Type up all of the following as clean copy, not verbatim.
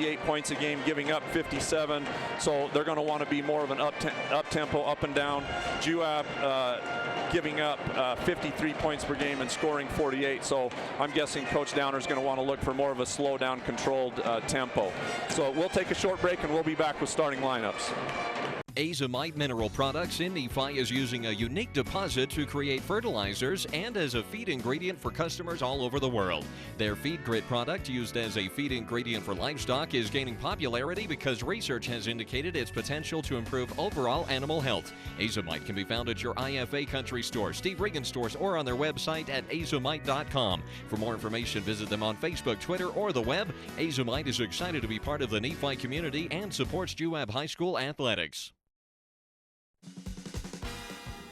8 points a game, giving up 57, so they're going to want to be more of an up-tempo, up and down. Juab giving up 53 points per game and scoring 48, so I'm guessing Coach Downer is going to want to look for more of a slow down, controlled tempo. So we'll take a short break and we'll be back with starting lineups. Azomite Mineral Products in Nephi is using a unique deposit to create fertilizers and as a feed ingredient for customers all over the world. Their Feed Grit product, used as a feed ingredient for livestock, is gaining popularity because research has indicated its potential to improve overall animal health. Azomite can be found at your IFA Country Store, Steve Regan stores, or on their website at azomite.com. For more information, visit them on Facebook, Twitter, or the web. Azomite is excited to be part of the Nephi community and supports Juab High School athletics.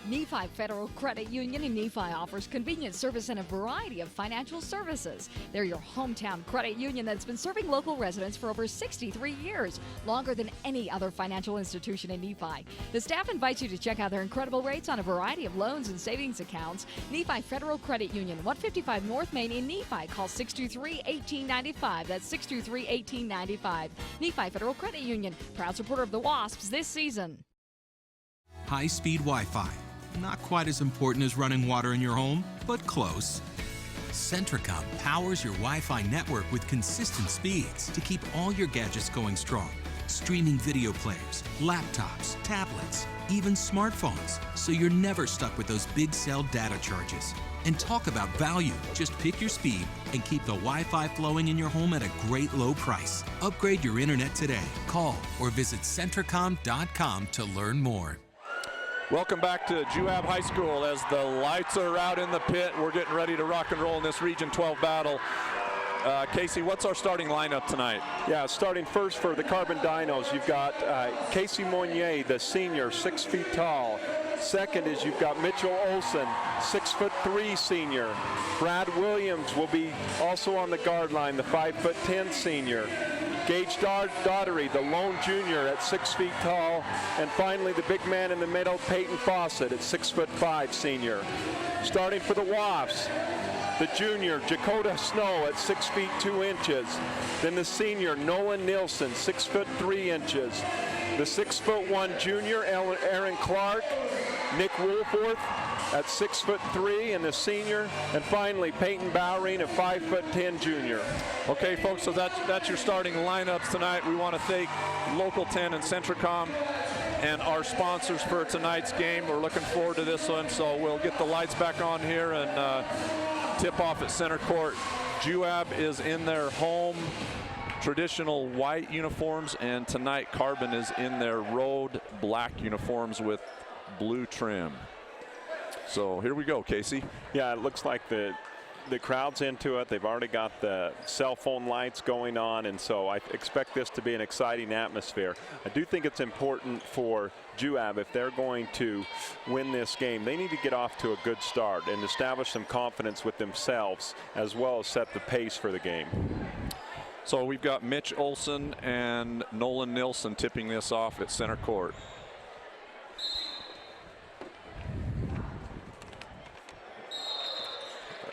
Nephi Federal Credit Union in Nephi offers convenient service and a variety of financial services. They're your hometown credit union that's been serving local residents for over 63 years, longer than any other financial institution in Nephi. The staff invites you to check out their incredible rates on a variety of loans and savings accounts. Nephi Federal Credit Union, 155 North Main in Nephi. Call 623-1895. That's 623-1895. Nephi Federal Credit Union, proud supporter of the Wasps this season. High-speed Wi-Fi. Not quite as important as running water in your home, but close. Centricom powers your Wi-Fi network with consistent speeds to keep all your gadgets going strong. Streaming video players, laptops, tablets, even smartphones, so you're never stuck with those big cell data charges. And talk about value. Just pick your speed and keep the Wi-Fi flowing in your home at a great low price. Upgrade your internet today. Call or visit Centricom.com to learn more. Welcome back to Juab High School as the lights are out in the pit. We're getting ready to rock and roll in this Region 12 battle. Casey, what's our starting lineup tonight? Yeah, starting first for the Carbon Dinos, you've got Casey Monnier, the senior, 6 feet tall. Second is you've got Mitchell Olson, 6'3" senior. Brad Williams will be also on the guard line, the 5'10" senior. Gage Daughtery, the lone junior at 6 feet tall. And finally, the big man in the middle, Peyton Fawcett at 6'5" senior. Starting for the Wasps, the junior, Jakota Snow at 6 feet 2 inches. Then the senior, Nolan Nilsson, 6'3" inches. The 6'1" junior, Aaron Clark. Nick Woolforth at 6'3" and the senior. And finally, Peyton Bowering, a 5'10" junior. Okay, folks, so that's your starting lineups tonight. We want to thank Local 10 and Centricom and our sponsors for tonight's game. We're looking forward to this one, so we'll get the lights back on here and tip off at center court. Juab is in their home traditional white uniforms, and tonight Carbon is in their road black uniforms with blue trim. So here we go, Casey. Yeah, it looks like the crowd's into it. They've already got the cell phone lights going on, and so I expect this to be an exciting atmosphere. I do think it's important for Juab, if they're going to win this game, they need to get off to a good start and establish some confidence with themselves, as well as set the pace for the game. So we've got Mitch Olson and Nolan Nilsson tipping this off at center court.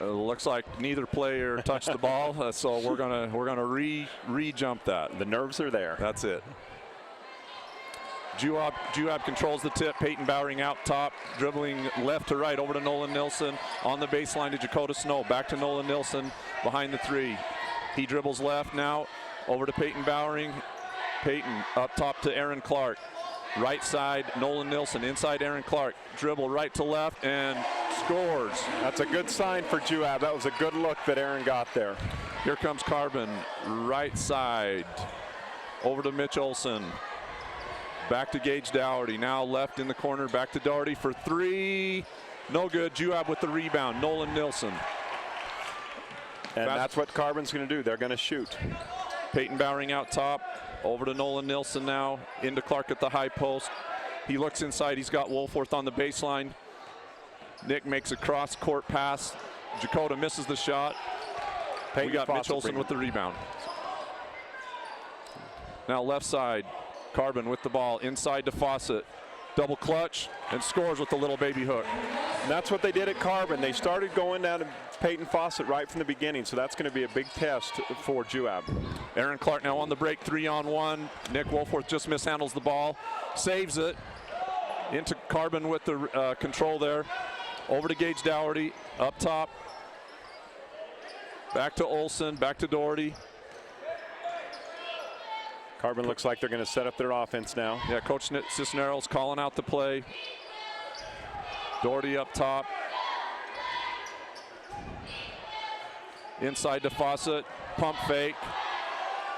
Looks like neither player touched the ball, so we're gonna re-jump that. The nerves are there. That's it. Juab controls the tip. Peyton Bowering out top, dribbling left to right over to Nolan Nilsson. On the baseline to Jakota Snow. Back to Nolan Nilsson behind the 3. He dribbles left now over to Peyton Bowering. Peyton up top to Aaron Clark. Right side, Nolan Nilsson. Inside, Aaron Clark. Dribble right to left and scores. That's a good sign for Juab. That was a good look that Aaron got there. Here comes Carbon. Right side. Over to Mitch Olson. Back to Gage Dougherty. Now left in the corner. Back to Dougherty for 3. No good. Juab with the rebound. Nolan Nilsson. And that's what Carbon's going to do. They're going to shoot. Peyton Bowering out top. Over to Nolan Nilsson now. Into Clark at the high post. He looks inside. He's got Woolforth on the baseline. Nick makes a cross-court pass. Jakota misses the shot. We got Mitch Olson with the rebound. Now left side. Carbon with the ball. Inside to Fawcett. Double clutch and scores with the little baby hook. And that's what they did at Carbon. They started going down to Peyton Fawcett right from the beginning, so that's going to be a big test for Juab. Aaron Clark now on the break, 3-on-1. Nick Wolforth just mishandles the ball, saves it. Into Carbon with the control there. Over to Gage Dougherty, up top. Back to Olson, back to Dougherty. Carbon looks like they're going to set up their offense now. Yeah, Coach Cisneros calling out the play. Dougherty up top. Inside to Fawcett, pump fake.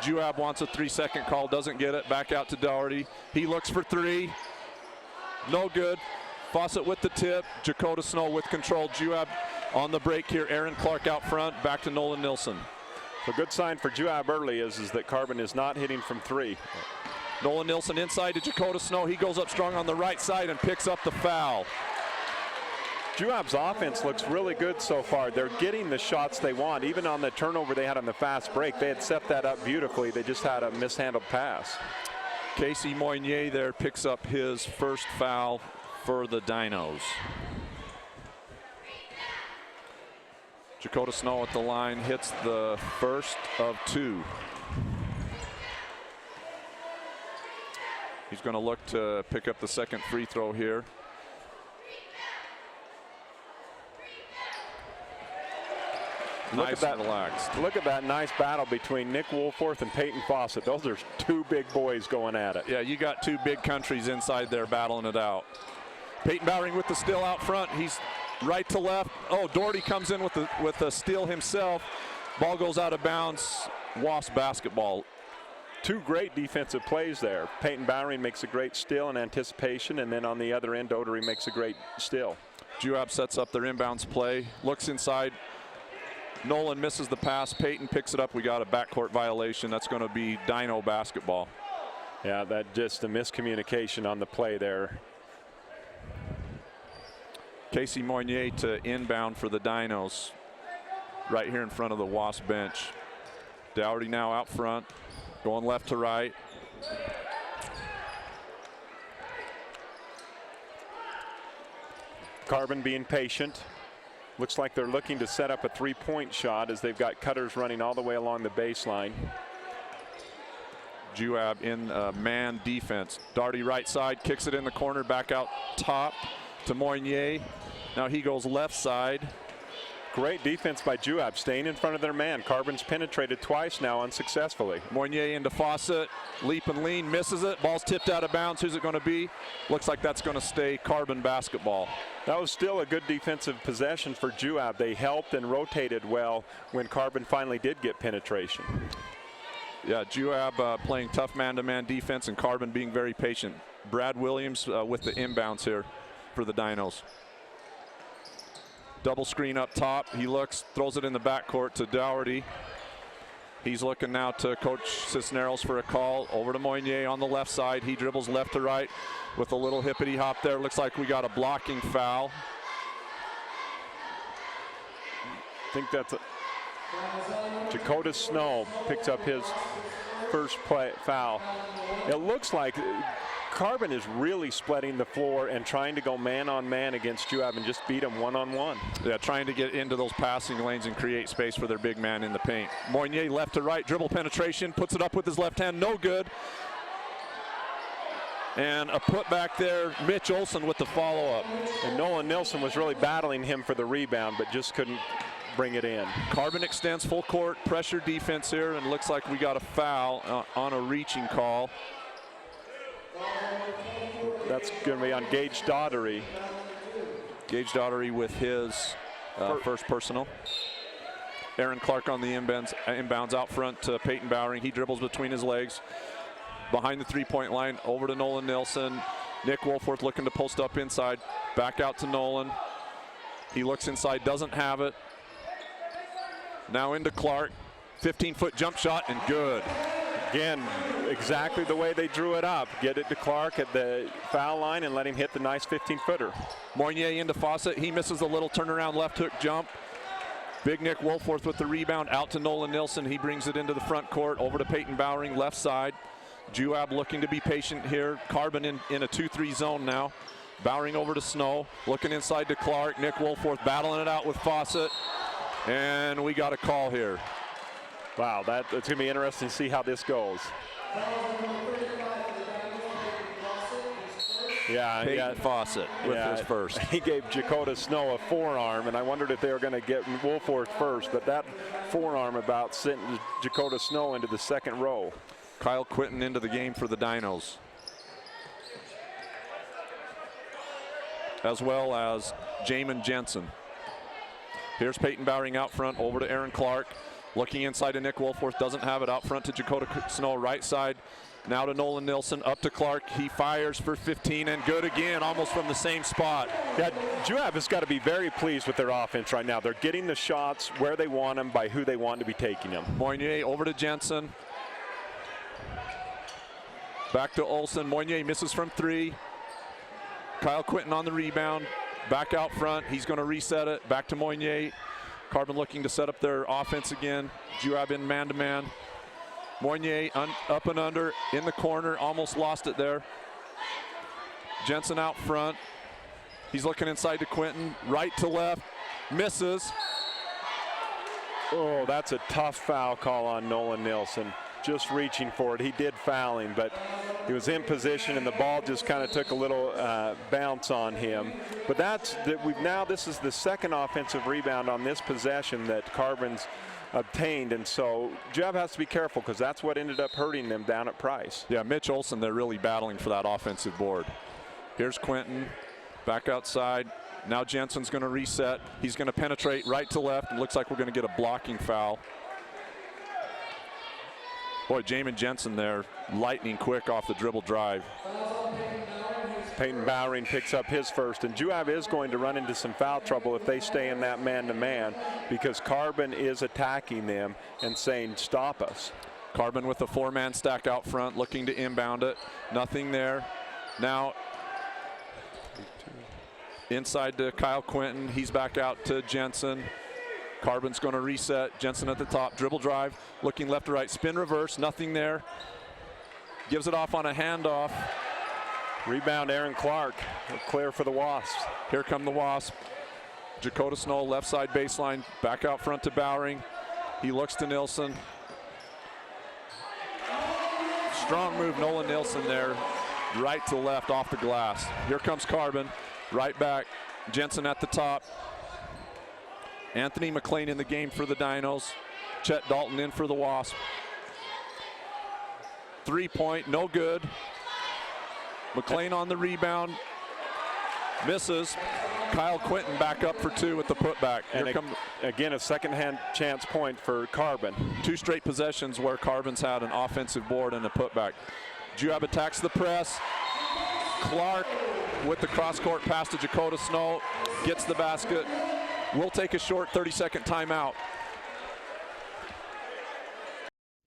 Juab wants a 3-second call, doesn't get it. Back out to Dougherty. He looks for three. No good. Fawcett with the tip. Dakota Snow with control. Juab on the break here. Aaron Clark out front. Back to Nolan Nilsson. A good sign for Juab early is that Carbon is not hitting from three. Nolan Nilsson inside to Dakota Snow. He goes up strong on the right side and picks up the foul. Juab's offense looks really good so far. They're getting the shots they want. Even on the turnover they had on the fast break, they had set that up beautifully. They just had a mishandled pass. Casey Moynier there picks up his first foul for the Dinos. Dakota Snow at the line hits the first of two. He's going to look to pick up the second free throw here. Nice and relaxed. Look at that nice battle between Nick Wolforth and Peyton Fawcett. Those are two big boys going at it. Yeah, you got two big countries inside there battling it out. Peyton Bowering with the steal out front. He's right to left. Oh, Dougherty comes in with the steal himself. Ball goes out of bounds. Wasp basketball. Two great defensive plays there. Peyton Bowering makes a great steal in anticipation, and then on the other end, Dougherty makes a great steal. Juab sets up their inbounds play. Looks inside. Nolan misses the pass. Peyton picks it up. We got a backcourt violation. That's going to be Dino basketball. Yeah, that just a miscommunication on the play there. Casey Moynier to inbound for the Dinos right here in front of the Wasp bench. Dougherty now out front, going left to right. Carbon being patient. Looks like they're looking to set up a three-point shot as they've got cutters running all the way along the baseline. Juab in man defense. Dougherty right side, kicks it in the corner, back out top to Moynier. Now he goes left side. Great defense by Juab, staying in front of their man. Carbon's penetrated twice now unsuccessfully. Moynier into Fawcett, leap and lean, misses it. Ball's tipped out of bounds. Who's it going to be? Looks like that's going to stay Carbon basketball. That was still a good defensive possession for Juab. They helped and rotated well when Carbon finally did get penetration. Yeah, Juab playing tough man-to-man defense and Carbon being very patient. Brad Williams with the inbounds here for the Dinos. Double screen up top. He looks, throws it in the backcourt to Dougherty. He's looking now to Coach Cisneros for a call. Over to Moynier on the left side. He dribbles left to right with a little hippity hop there. Looks like we got a blocking foul. I think that's Dakota Snow picks up his first foul. It looks like Carbon is really splitting the floor and trying to go man-on-man against Juab and just beat him one-on-one. Yeah, trying to get into those passing lanes and create space for their big man in the paint. Moynier left to right, dribble penetration, puts it up with his left hand, no good. And a putback there, Mitch Olson with the follow-up. And Nolan Nilsson was really battling him for the rebound, but just couldn't bring it in. Carbon extends full court, pressure defense here, and looks like we got a foul on a reaching call. That's going to be on Gage Dougherty. Gage Dougherty with his first personal. Aaron Clark on the inbounds out front to Peyton Bowering. He dribbles between his legs. Behind the three-point line, over to Nolan Nilsson. Nick Wolforth looking to post up inside. Back out to Nolan. He looks inside, doesn't have it. Now into Clark. 15-foot jump shot and good. Again, exactly the way they drew it up. Get it to Clark at the foul line and let him hit the nice 15-footer. Moynier into Fawcett. He misses a little turnaround left hook jump. Big Nick Wolforth with the rebound out to Nolan Nilsson. He brings it into the front court over to Peyton Bowering left side. Juab looking to be patient here. Carbon in a 2-3 zone now. Bowering over to Snow, looking inside to Clark. Nick Wolforth battling it out with Fawcett. And we got a call here. Wow, it's going to be interesting to see how this goes. Peyton Fawcett with his first. He gave Dakota Snow a forearm, and I wondered if they were going to get Wolforth first, but that forearm about sent Dakota Snow into the second row. Kyle Quinton into the game for the Dinos, as well as Jamin Jensen. Here's Peyton Bowering out front, over to Aaron Clark. Looking inside to Nick Wolforth, doesn't have it. Out front to Dakota Snow, right side. Now to Nolan Nilsson, up to Clark. He fires for 15 and good again, almost from the same spot. Yeah, Juab has got to be very pleased with their offense right now. They're getting the shots where they want them by who they want to be taking them. Moynier over to Jensen. Back to Olsen. Moynier misses from 3. Kyle Quinton on the rebound. Back out front. He's going to reset it. Back to Moynier. Carbon looking to set up their offense again. Juab in man-to-man. Moynier up and under in the corner, almost lost it there. Jensen out front. He's looking inside to Quinton, right to left, misses. Oh, that's a tough foul call on Nolan Nilsson. Just reaching for it. He did foul him, but he was in position and the ball just kind of took a little bounce on him. But this is the second offensive rebound on this possession that Carbon's obtained, and so Juab has to be careful because that's what ended up hurting them down at Price. Yeah, Mitch Olsen, they're really battling for that offensive board. Here's Quinton, back outside. Now Jensen's going to reset. He's going to penetrate right to left, and looks like we're going to get a blocking foul. Boy, Jamin Jensen there, lightning quick off the dribble drive. Peyton Bowering picks up his first, and Juab is going to run into some foul trouble if they stay in that man-to-man because Carbon is attacking them and saying, stop us. Carbon with a 4-man stack out front, looking to inbound it. Nothing there. Now, inside to Kyle Quinton. He's back out to Jensen. Carbon's going to reset. Jensen at the top, dribble drive, looking left to right, spin reverse, nothing there. Gives it off on a handoff. Rebound Aaron Clark, clear for the Wasps. Here come the Wasps. Dakota Snow, left side baseline, back out front to Bowering. He looks to Nilsson. Strong move, Nolan Nilsson there, right to left off the glass. Here comes Carbon, right back. Jensen at the top. Anthony McLean in the game for the Dinos. Chet Dalton in for the Wasps. 3-point, no good. McLean on the rebound, misses. Kyle Quinton back up for 2 with the putback. And again, a second-hand chance point for Carbon. 2 straight possessions where Carbon's had an offensive board and a putback. Juab attacks the press. Clark with the cross-court pass to Dakota Snow, gets the basket. We'll take a short 30-second timeout.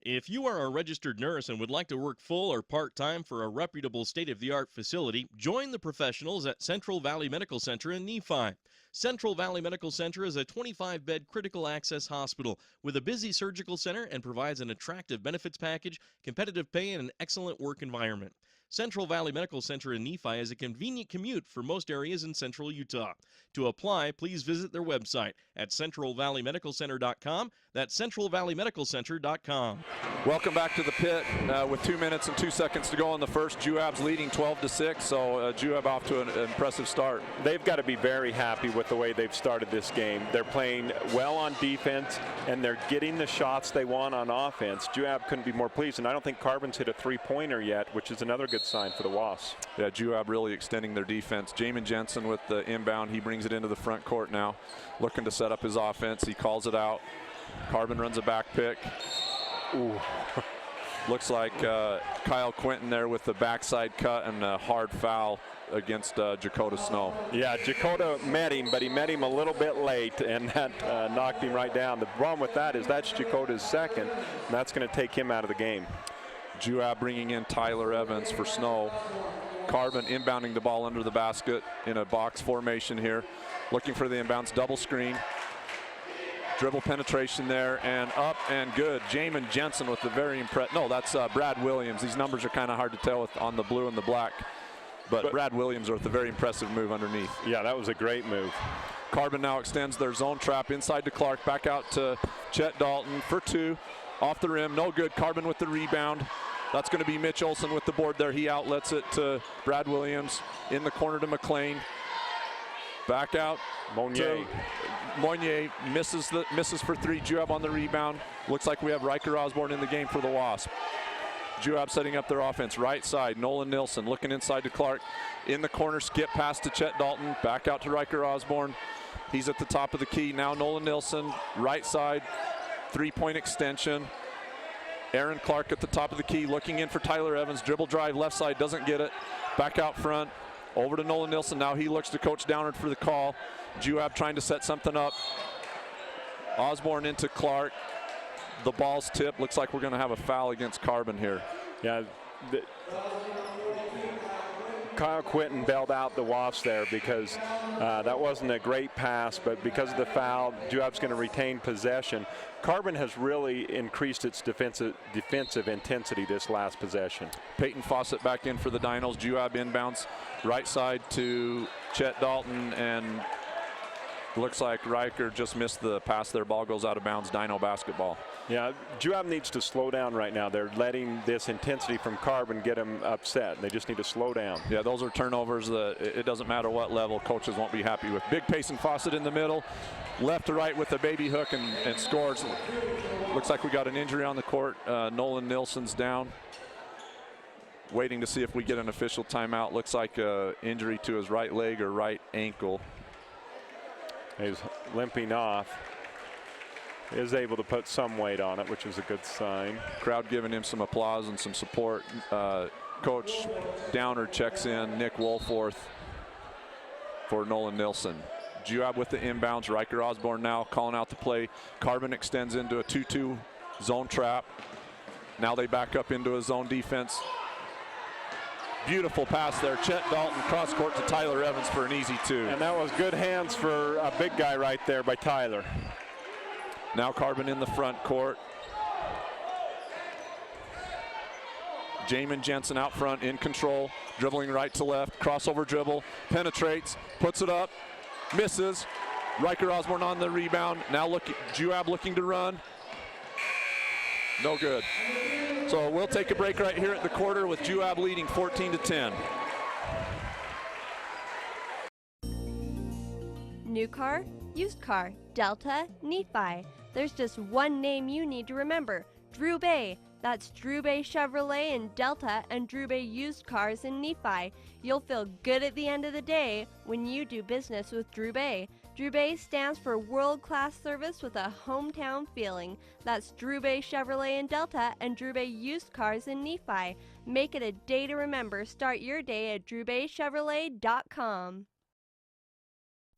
If you are a registered nurse and would like to work full or part-time for a reputable state-of-the-art facility, join the professionals at Central Valley Medical Center in Nephi. Central Valley Medical Center is a 25-bed critical access hospital with a busy surgical center and provides an attractive benefits package, competitive pay, and an excellent work environment. Central Valley Medical Center in Nephi is a convenient commute for most areas in central Utah. To apply, please visit their website at centralvalleymedicalcenter.com. That's centralvalleymedicalcenter.com. Welcome back to the pit with 2 minutes and 2 seconds to go in the first. Juab's leading 12-6, so Juab off to an impressive start. They've got to be very happy with the way they've started this game. They're playing well on defense, and they're getting the shots they want on offense. Juab couldn't be more pleased, and I don't think Carbon's hit a 3-pointer yet, which is another good sign for the Wasps. Yeah, Juab really extending their defense. Jamin Jensen with the inbound. He brings it into the front court now, looking to set up his offense. He calls it out. Carbon runs a back pick. Ooh. Looks like Kyle Quinton there with the backside cut and a hard foul against Dakota Snow. Yeah, Dakota met him, but he met him a little bit late, and that knocked him right down. The problem with that is that's Dakota's second, and that's going to take him out of the game. Juab bringing in Tyler Evans for Snow. Carbon inbounding the ball under the basket in a box formation here. Looking for the inbounds, double screen. Dribble penetration there, and up and good. Jamin Jensen with the very impressive, no, that's Brad Williams. These numbers are kind of hard to tell on the blue and the black. But Brad Williams with a very impressive move underneath. Yeah, that was a great move. Carbon now extends their zone trap inside to Clark, back out to Chet Dalton for 2. Off the rim, no good. Carbon with the rebound. That's going to be Mitch Olson with the board there. He outlets it to Brad Williams in the corner to McLean. Back out. Monnier misses for 3. Juab on the rebound. Looks like we have Riker Osborne in the game for the Wasps. Juab setting up their offense. Right side, Nolan Nilsson looking inside to Clark. In the corner, skip pass to Chet Dalton. Back out to Riker Osborne. He's at the top of the key. Now Nolan Nilsson, right side, 3-point extension. Aaron Clark at the top of the key, looking in for Tyler Evans. Dribble drive, left side, doesn't get it. Back out front, over to Nolan Nilsson. Now he looks to Coach Downard for the call. Juab trying to set something up. Osborne into Clark. The ball's tipped. Looks like we're going to have a foul against Carbon here. Yeah, Kyle Quinton bailed out the Wasps there because that wasn't a great pass, but because of the foul, Juab's going to retain possession. Carbon has really increased its defensive intensity this last possession. Peyton Fawcett back in for the Dinos. Juab inbounds right side to Chet Dalton, and looks like Riker just missed the pass there. Ball goes out of bounds. Dino basketball. Yeah, Juab needs to slow down right now. They're letting this intensity from Carbon get them upset. They just need to slow down. Yeah, those are turnovers that it doesn't matter what level, coaches won't be happy with. Big Payson Fawcett in the middle, left to right with the baby hook and scores. Looks like we got an injury on the court. Nolan Nilsson's down. Waiting to see if we get an official timeout. Looks like an injury to his right leg or right ankle. He's limping off. Is able to put some weight on it, which is a good sign. Crowd giving him some applause and some support. Coach Downer checks in Nick Wolforth for Nolan Nilsson. Juab with the inbounds. Riker Osborne now calling out the play. Carbon extends into a 2-2 zone trap. Now they back up into a zone defense. Beautiful pass there. Chet Dalton cross court to Tyler Evans for an easy 2. And that was good hands for a big guy right there by Tyler. Now Carbon in the front court. Jamin Jensen out front in control, dribbling right to left, crossover dribble, penetrates, puts it up, misses. Riker Osborne on the rebound. Now Juab looking to run. No good. So we'll take a break right here at the quarter with Juab leading 14-10. New car, used car, Delta, Nephi. There's just one name you need to remember, Drew Bay. That's Drew Bay Chevrolet in Delta and Drew Bay Used Cars in Nephi. You'll feel good at the end of the day when you do business with Drew Bay. Drew Bay stands for world-class service with a hometown feeling. That's Drew Bay Chevrolet in Delta and Drew Bay Used Cars in Nephi. Make it a day to remember. Start your day at drewbaychevrolet.com.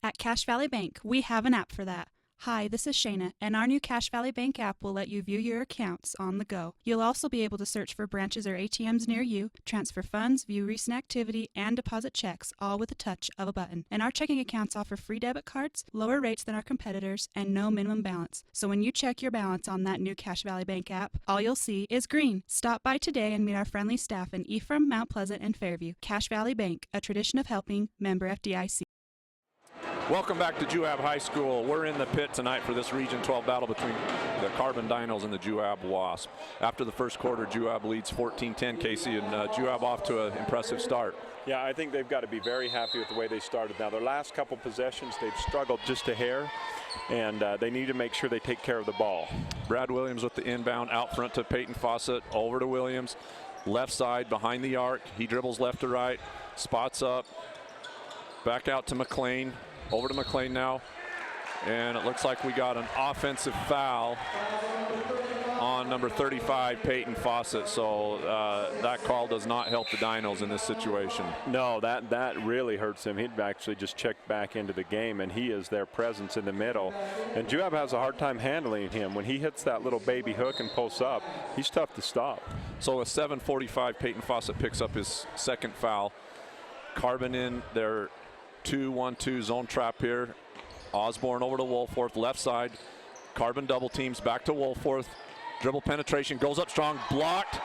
At Cache Valley Bank, we have an app for that. Hi, this is Shayna, and our new Cache Valley Bank app will let you view your accounts on the go. You'll also be able to search for branches or ATMs near you, transfer funds, view recent activity, and deposit checks, all with the touch of a button. And our checking accounts offer free debit cards, lower rates than our competitors, and no minimum balance. So when you check your balance on that new Cache Valley Bank app, all you'll see is green. Stop by today and meet our friendly staff in Ephraim, Mount Pleasant, and Fairview. Cache Valley Bank, a tradition of helping, member FDIC. Welcome back to Juab High School. We're in the pit tonight for this Region 12 battle between the Carbon Dinos and the Juab Wasps. After the first quarter, Juab leads 14-10, Casey, and Juab off to an impressive start. Yeah, I think they've got to be very happy with the way they started. Now, their last couple possessions, they've struggled just a hair, and they need to make sure they take care of the ball. Brad Williams with the inbound out front to Peyton Fawcett, over to Williams, left side behind the arc. He dribbles left to right, spots up, back out to McLean. Over to McLean now, and it looks like we got an offensive foul on number 35, Peyton Fawcett. So that call does not help the Dinos in this situation. No, that really hurts him. He'd actually just checked back into the game, and he is their presence in the middle. And Juab has a hard time handling him. When he hits that little baby hook and posts up, he's tough to stop. So a 7:45, Peyton Fawcett picks up his second foul. Carbon in their 2-1-2 zone trap here. Osborne over to Wolforth, left side. Carbon double teams, back to Wolforth. Dribble penetration, goes up strong, blocked.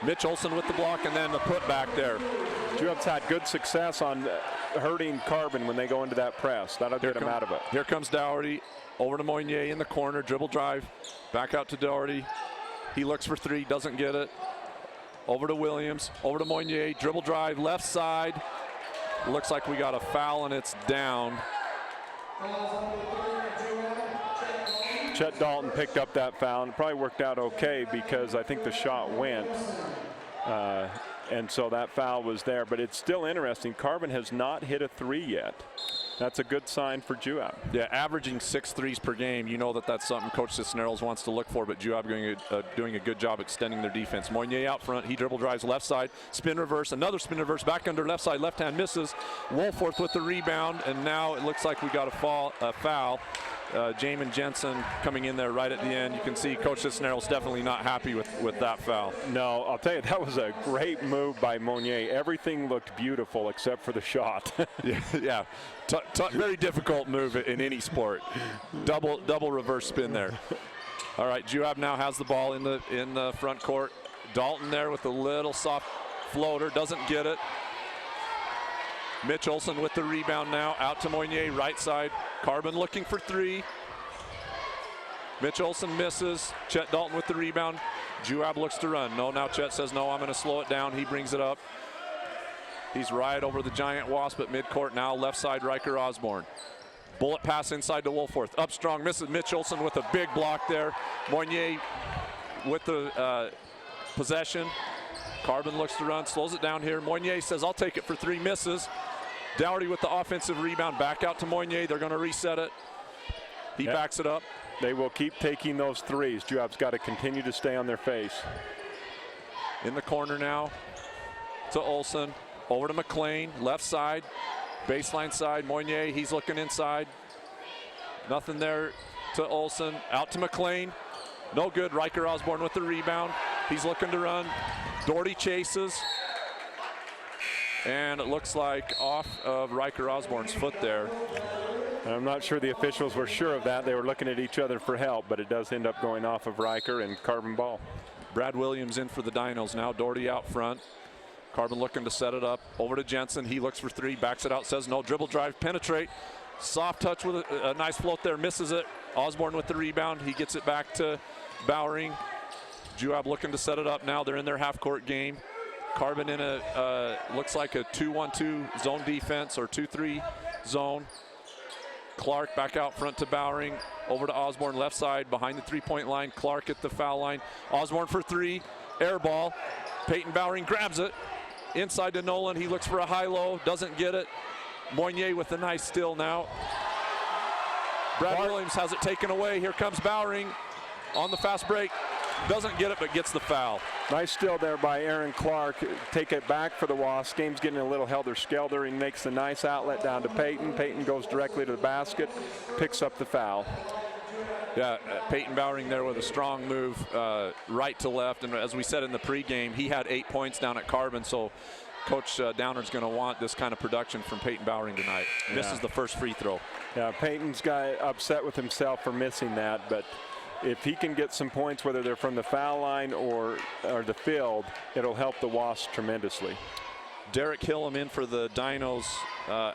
Mitch Olson with the block and then the putback there. Juab's had good success on hurting Carbon when they go into that press. That'll get him out of it. Here comes Dougherty over to Moynier in the corner, dribble drive, back out to Dougherty. He looks for three, doesn't get it. Over to Williams, over to Moynier, dribble drive, left side. Looks like we got a foul and it's down. Chet Dalton picked up that foul and it probably worked out okay because I think the shot went. And so that foul was there, but it's still interesting. Carbon has not hit a three yet. That's a good sign for Juab. Yeah, averaging 6 threes per game. You know that that's something Coach Cisneros wants to look for, but Juab doing a good job extending their defense. Moynier out front. He dribble drives left side, spin reverse, another spin reverse, back under left side, left hand misses. Wolforth with the rebound, and now it looks like we got a foul. Jamin Jensen coming in there right at the end. You can see Coach Cisneros definitely not happy with that foul. No, I'll tell you, that was a great move by Moynier. Everything looked beautiful except for the shot. Yeah. Very difficult move in any sport. Double reverse spin there. All right, Juab now has the ball in the front court. Dalton there with a little soft floater, doesn't get it. Mitch Olson with the rebound now, out to Moynier, right side. Carbon looking for three. Mitch Olson misses. Chet Dalton with the rebound. Juab looks to run. No, now Chet says, no, I'm going to slow it down. He brings it up. He's right over the giant Wasp at midcourt now, left side, Riker Osborne. Bullet pass inside to Wolforth. Up strong, misses. Mitch Olson with a big block there. Moynier with the possession. Carbon looks to run, slows it down here. Moynier says, I'll take it for three, misses. Dougherty with the offensive rebound, back out to Moynier. They're going to reset it. He backs it up. They will keep taking those threes. Juab's got to continue to stay on their face. In the corner now to Olson. Over to McLean, left side, baseline side. Moynier, he's looking inside. Nothing there to Olson. Out to McLean. No good. Riker Osborne with the rebound. He's looking to run. Dougherty chases. And it looks like off of Riker Osborne's foot there. I'm not sure the officials were sure of that. They were looking at each other for help, but it does end up going off of Riker and Carbon ball. Brad Williams in for the Dinos now. Dougherty out front. Carbon looking to set it up. Over to Jensen. He looks for three. Backs it out. Says no. Dribble drive. Penetrate. Soft touch with a nice float there. Misses it. Osborne with the rebound. He gets it back to Bowering. Juab looking to set it up now. They're in their half-court game. Carbon in a looks like a 2-1-2 zone defense or 2-3 zone. Clark back out front to Bowering. Over to Osborne left side behind the three-point line. Clark at the foul line. Osborne for three. Air ball. Peyton Bowering grabs it. Inside to Nolan. He looks for a high-low. Doesn't get it. Moynier with a nice steal now. Brad Williams has it taken away. Here comes Bowering on the fast break. Doesn't get it, but gets the foul. Nice steal there by Aaron Clark. Take it back for the Wasps. Game's getting a little helter-skelter. He makes a nice outlet down to Peyton. Peyton goes directly to the basket, picks up the foul. Yeah, Peyton Bowering there with a strong move right to left. And as we said in the pregame, he had 8 points down at Carbon, so Coach Downer's going to want this kind of production from Peyton Bowering tonight. Yeah. Misses the first free throw. Yeah, Peyton's got upset with himself for missing that, but if he can get some points, whether they're from the foul line or the field, it'll help the Wasps tremendously. Derek Hillam in for the Dinos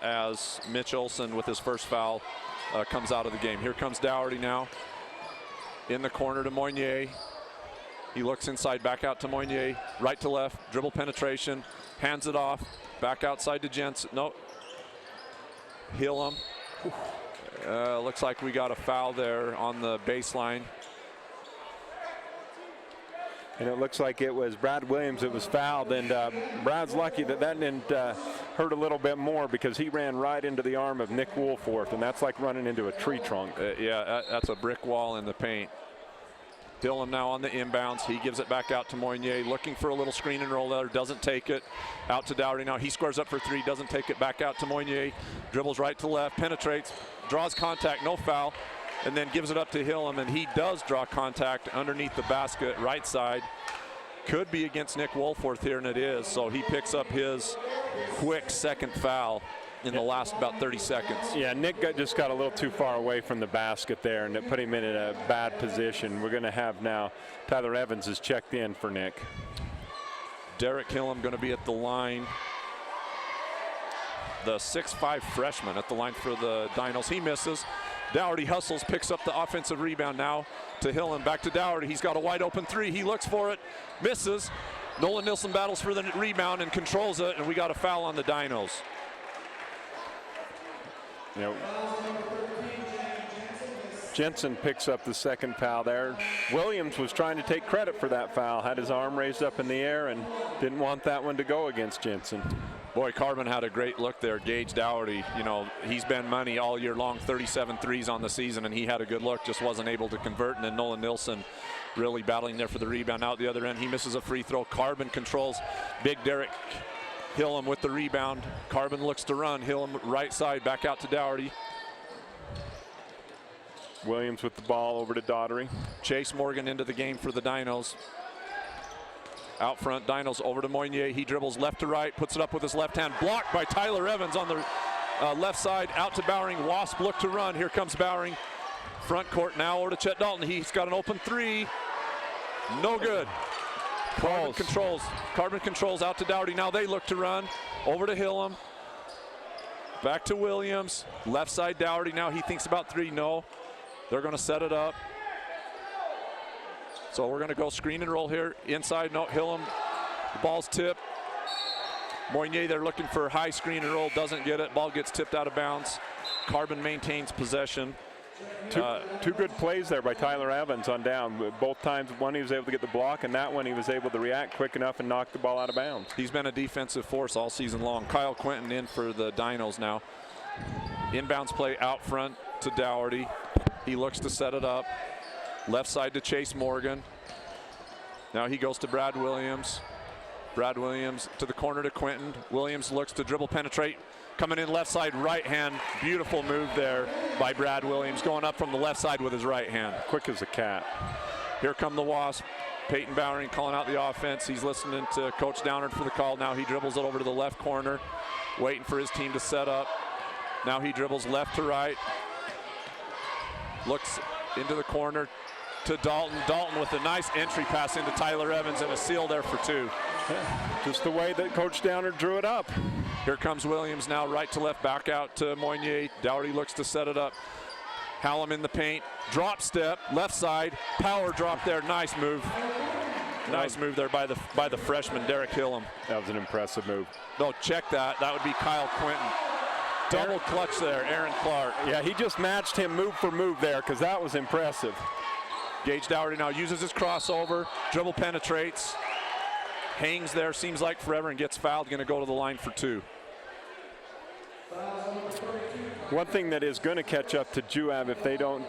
as Mitch Olson with his first foul comes out of the game. Here comes Dougherty now. In the corner to Moynier. He looks inside, back out to Moynier. Right to left, dribble penetration, hands it off. Back outside to Jensen. No. Hillam. Looks like we got a foul there on the baseline. And it looks like it was Brad Williams that was fouled, and Brad's lucky that didn't hurt a little bit more because he ran right into the arm of Nick Wolforth, and that's like running into a tree trunk. Yeah, that's a brick wall in the paint. Dillon now on the inbounds. He gives it back out to Moynier, looking for a little screen and roll there, doesn't take it. Out to Dougherty now. He squares up for three, doesn't take it, back out to Moynier. Dribbles right to left, penetrates, draws contact, no foul, and then gives it up to Hillam, and he does draw contact underneath the basket, right side. Could be against Nick Wolforth here, and it is, so he picks up his quick second foul in the last about 30 seconds. Yeah, Nick just got a little too far away from the basket there, and it put him in a bad position. We're going to have now Tyler Evans is checked in for Nick. Derek Hillam going to be at the line. The 6'5" freshman at the line for the Dinos. He misses. Dougherty hustles, picks up the offensive rebound now to Hillam. Back to Dougherty. He's got a wide open three. He looks for it, misses. Nolan Nilsson battles for the rebound and controls it, and we got a foul on the Dinos. You know, Jensen picks up the second foul there. Williams was trying to take credit for that foul, had his arm raised up in the air and didn't want that one to go against Jensen. Boy, Carbon had a great look there. Gage Dougherty, you know, he's been money all year long, 37 threes on the season, and he had a good look, just wasn't able to convert. And then Nolan Nilsson really battling there for the rebound. Out the other end, he misses a free throw. Carbon controls. Big Derek Hillam with the rebound. Carbon looks to run. Hillam right side, back out to Dougherty. Williams with the ball over to Daugherty. Chase Morgan into the game for the Dinos. Out front, Dinos over to Moynier. He dribbles left to right, puts it up with his left hand. Blocked by Tyler Evans on the left side. Out to Bowering. Wasp look to run. Here comes Bowering. Front court now over to Chet Dalton. He's got an open three. No good. Carbon controls out to Dougherty. Now they look to run. Over to Hillam. Back to Williams. Left side Dougherty. Now he thinks about three. No. They're going to set it up. So we're going to go screen and roll here. Inside, no, Hillam. The ball's tipped. Moynier, they're looking for high screen and roll. Doesn't get it. Ball gets tipped out of bounds. Carbon maintains possession. Two good plays there by Tyler Evans on down. Both times, one he was able to get the block, and that one he was able to react quick enough and knock the ball out of bounds. He's been a defensive force all season long. Kyle Quinton in for the Dinos now. Inbounds play out front to Dougherty. He looks to set it up. Left side to Chase Morgan. Now he goes to Brad Williams. Brad Williams to the corner to Quinton. Williams looks to dribble penetrate. Coming in left side, right hand. Beautiful move there by Brad Williams. Going up from the left side with his right hand. Quick as a cat. Here come the Wasps. Peyton Bowering calling out the offense. He's listening to Coach Downard for the call. Now he dribbles it over to the left corner, waiting for his team to set up. Now he dribbles left to right. Looks into the corner to Dalton. Dalton with a nice entry pass into Tyler Evans and a seal there for two. Just the way that Coach Downard drew it up. Here comes Williams now right to left, back out to Moynier. Dougherty looks to set it up. Hallam in the paint, drop step, left side, power drop there, nice move. Nice move there by the freshman, Derek Hillam. That was an impressive move. No, check that, that would be Kyle Quinton. Double clutch there, Aaron Clark. Yeah, he just matched him move for move there because that was impressive. Gage Dougherty now uses his crossover, dribble penetrates, hangs there, seems like forever, and gets fouled, gonna go to the line for two. One thing that is going to catch up to Juab if they don't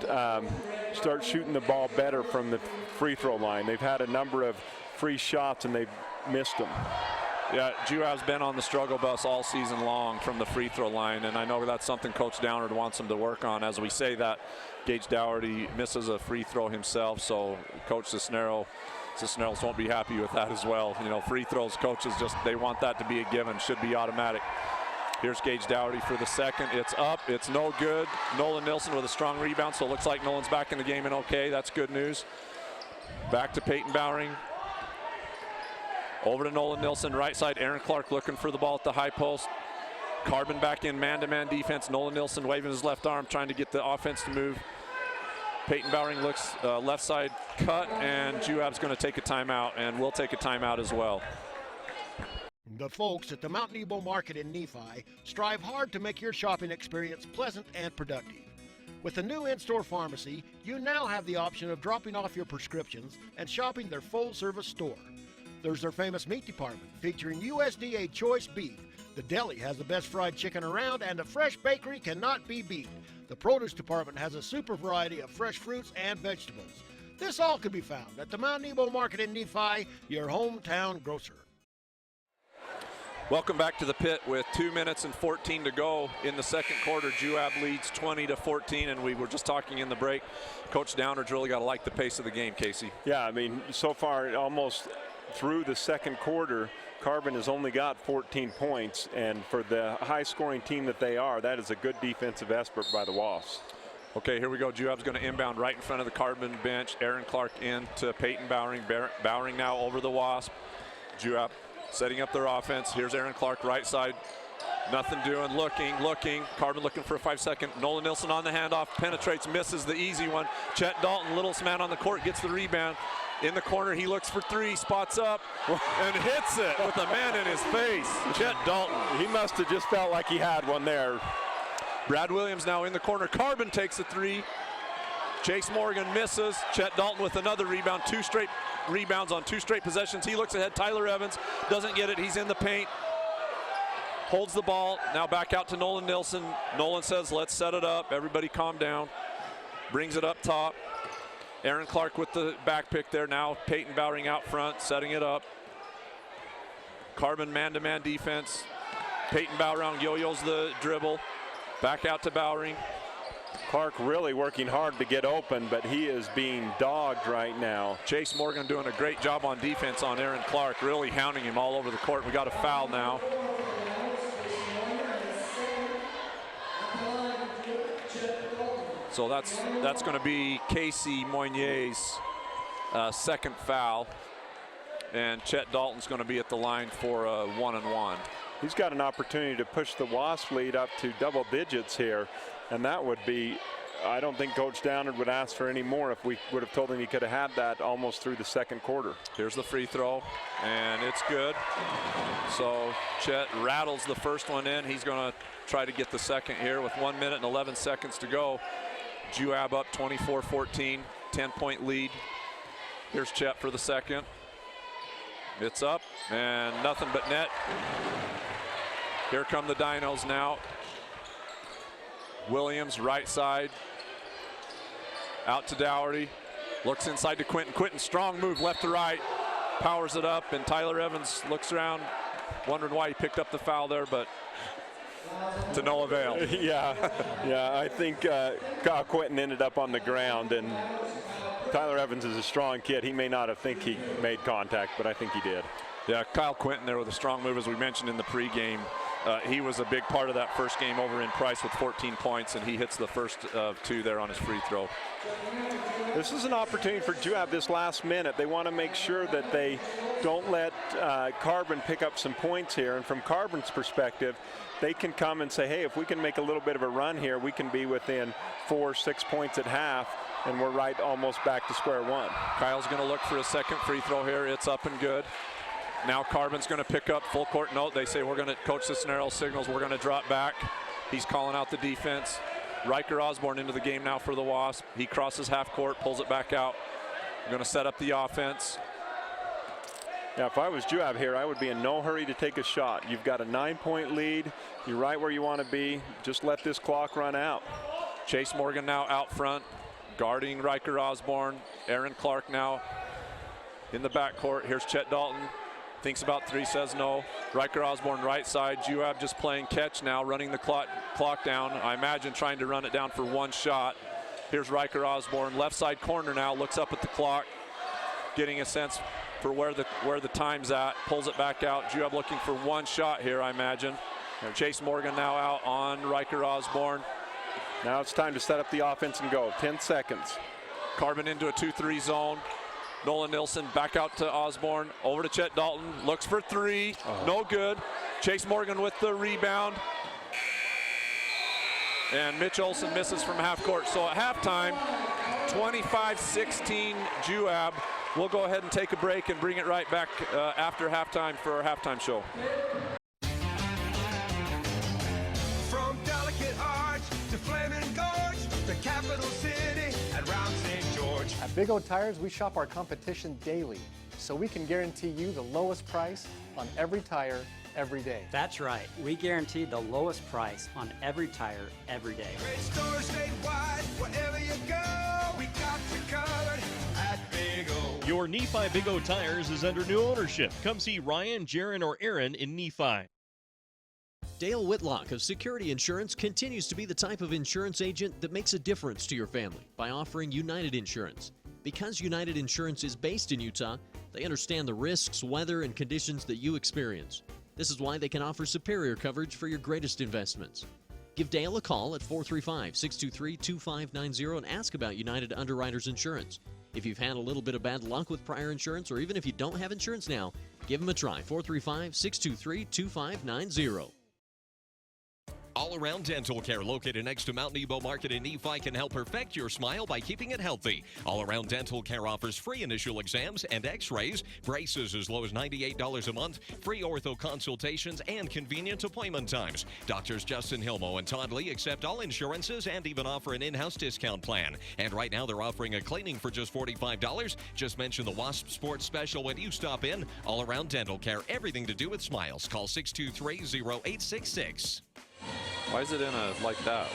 start shooting the ball better from the free throw line. They've had a number of free shots and they've missed them. Yeah, Juab's been on the struggle bus all season long from the free throw line, and I know that's something Coach Downard wants them to work on. As we say that, Gage Dougherty misses a free throw himself, so Coach Cisneros won't be happy with that as well. You know, free throws, coaches they want that to be a given, should be automatic. Here's Gage Dougherty for the second. It's up, it's no good. Nolan Nilsson with a strong rebound, so it looks like Nolan's back in the game and okay, that's good news. Back to Peyton Bowering. Over to Nolan Nilsson, right side. Aaron Clark looking for the ball at the high post. Carbon back in man-to-man defense. Nolan Nilsson waving his left arm, trying to get the offense to move. Peyton Bowering looks left side cut, and Juab's going to take a timeout, and we'll take a timeout as well. The folks at the Mount Nebo Market in Nephi strive hard to make your shopping experience pleasant and productive. With the new in-store pharmacy, you now have the option of dropping off your prescriptions and shopping their full-service store. There's their famous meat department featuring USDA choice beef. The deli has the best fried chicken around, and the fresh bakery cannot be beat. The produce department has a super variety of fresh fruits and vegetables. This all can be found at the Mount Nebo Market in Nephi, your hometown grocer. Welcome back to the pit with 2 minutes and 14 to go in the second quarter. Juab leads 20-14, and we were just talking in the break. Coach Downard's really got to like the pace of the game, Casey. Yeah, I mean, so far almost through the second quarter, Carbon has only got 14 points, and for the high-scoring team that they are, that is a good defensive effort by the Wasps. Okay, here we go. Juab's going to inbound right in front of the Carbon bench. Aaron Clark in to Peyton Bowering. Bowering now over the Wasp. Juab setting up their offense. Here's Aaron Clark, right side. Nothing doing, looking. Carbon looking for a 5-second. Nolan Nilsson on the handoff, penetrates, misses the easy one. Chet Dalton, littlest man on the court, gets the rebound. In the corner, he looks for three, spots up, and hits it with a man in his face. Chet Dalton. He must have just felt like he had one there. Brad Williams now in the corner. Carbon takes a three. Chase Morgan misses. Chet Dalton with another rebound. 2 straight rebounds on 2 straight possessions. He looks ahead. Tyler Evans doesn't get it. He's in the paint. Holds the ball. Now back out to Nolan Nilsson. Nolan says, let's set it up. Everybody calm down. Brings it up top. Aaron Clark with the back pick there. Now Peyton Bowering out front, setting it up. Carbon man-to-man defense. Peyton Bowering yo-yos the dribble. Back out to Bowering. Clark really working hard to get open, but he is being dogged right now. Chase Morgan doing a great job on defense on Aaron Clark, really hounding him all over the court. We got a foul now. So that's going to be Casey Moynier's second foul, and Chet Dalton's going to be at the line for a 1-and-1. He's got an opportunity to push the Wasp lead up to double digits here, and that would be, I don't think Coach Downard would ask for any more if we would have told him he could have had that almost through the second quarter. Here's the free throw, and it's good. So Chet rattles the first one in. He's going to try to get the second here with 1 minute and 11 seconds to go. Juab up 24-14, 10-point lead. Here's Chet for the second. It's up, and nothing but net. Here come the Dinos now. Williams, right side. Out to Dougherty. Looks inside to Quinton. Quinton, strong move left to right. Powers it up, and Tyler Evans looks around, wondering why he picked up the foul there, but to no avail. Yeah, I think Kyle Quinton ended up on the ground, and Tyler Evans is a strong kid. He may not have think he made contact, but I think he did. Yeah, Kyle Quinton there with a strong move, as we mentioned in the pregame. He was a big part of that first game over in Price with 14 points, and he hits the first of 2 there on his free throw. This is an opportunity for Juab this last minute. They want to make sure that they don't let Carbon pick up some points here. And from Carbon's perspective, they can come and say, hey, if we can make a little bit of a run here, we can be within 4 or 6 points at half, and we're right almost back to square one. Kyle's going to look for a second free throw here. It's up and good. Now Carbon's going to pick up full court note. They say, we're going to, Coach Cisneros signals, we're going to drop back. He's calling out the defense. Riker Osborne into the game now for the Wasp. He crosses half court, pulls it back out. We're going to set up the offense. Yeah, if I was Juab here, I would be in no hurry to take a shot. You've got a 9-point lead. You're right where you want to be. Just let this clock run out. Chase Morgan now out front, guarding Riker Osborne. Aaron Clark now in the backcourt. Here's Chet Dalton. Thinks about 3, says no. Riker Osborne right side. Juab just playing catch now, running the clock down. I imagine trying to run it down for 1 shot. Here's Riker Osborne, left side corner now, looks up at the clock, getting a sense for where the time's at, pulls it back out. Juab looking for 1 shot here, I imagine. Chase Morgan now out on Riker Osborne. Now it's time to set up the offense and go. 10 seconds. Carbon into a 2-3 zone. Nolan Nilsson back out to Osborne, over to Chet Dalton, looks for 3, no good. Chase Morgan with the rebound. And Mitch Olson misses from half court. So at halftime, 25-16 Juab. We'll go ahead and take a break and bring it right back after halftime for our halftime show. From Delicate Arch to Flaming Gorge, the capital city and round St. George. At Big O Tires, we shop our competition daily, so we can guarantee you the lowest price on every tire, every day. That's right. We guarantee the lowest price on every tire, every day. Great stores statewide, wherever you go, we got you covered at Big O. Your Nephi Big O Tires is under new ownership. Come see Ryan, Jaron, or Aaron in Nephi. Dale Whitlock of Security Insurance continues to be the type of insurance agent that makes a difference to your family by offering United Insurance. Because United Insurance is based in Utah, they understand the risks, weather, and conditions that you experience. This is why they can offer superior coverage for your greatest investments. Give Dale a call at 435-623-2590 and ask about United Underwriters Insurance. If you've had a little bit of bad luck with prior insurance, or even if you don't have insurance now, give them a try. 435-623-2590. All Around Dental Care, located next to Mount Nebo Market in Nephi, can help perfect your smile by keeping it healthy. All Around Dental Care offers free initial exams and x-rays, braces as low as $98 a month, free ortho consultations, and convenient appointment times. Doctors Justin Hilmo and Todd Lee accept all insurances and even offer an in-house discount plan. And right now they're offering a cleaning for just $45. Just mention the Wasp Sports Special when you stop in. All Around Dental Care, everything to do with smiles. Call 623-0866. Why is it in like that?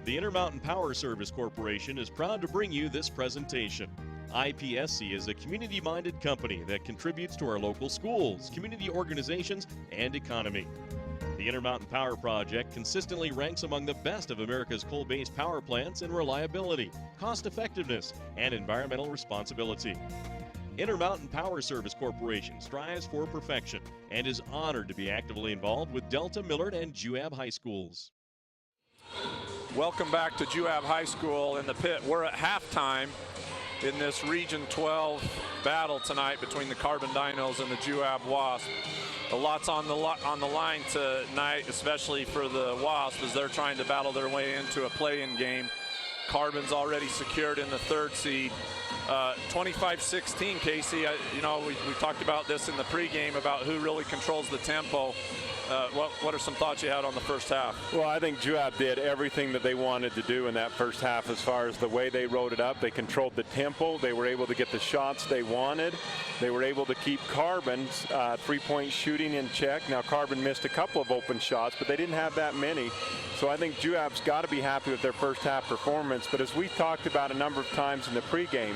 The Intermountain Power Service Corporation is proud to bring you this presentation. IPSC is a community-minded company that contributes to our local schools, community organizations, and economy. The Intermountain Power Project consistently ranks among the best of America's coal-based power plants in reliability, cost-effectiveness, and environmental responsibility. Intermountain Power Service Corporation strives for perfection and is honored to be actively involved with Delta, Millard, and Juab High Schools. Welcome back to Juab High School in the pit. We're at halftime in this Region 12 battle tonight between the Carbon Dinos and the Juab Wasps. A lot's on the line tonight, especially for the Wasps, as they're trying to battle their way into a play-in game. Carbon's already secured in the 3rd seed. 25-16, Casey. You know, we talked about this in the pregame about who really controls the tempo. What are some thoughts you had on the first half? Well, I think Juab did everything that they wanted to do in that first half as far as the way they wrote it up. They controlled the tempo. They were able to get the shots they wanted. They were able to keep Carbon's three-point shooting in check. Now, Carbon missed a couple of open shots, but they didn't have that many. So I think Juab's got to be happy with their first half performance. But as we talked about a number of times in the pregame,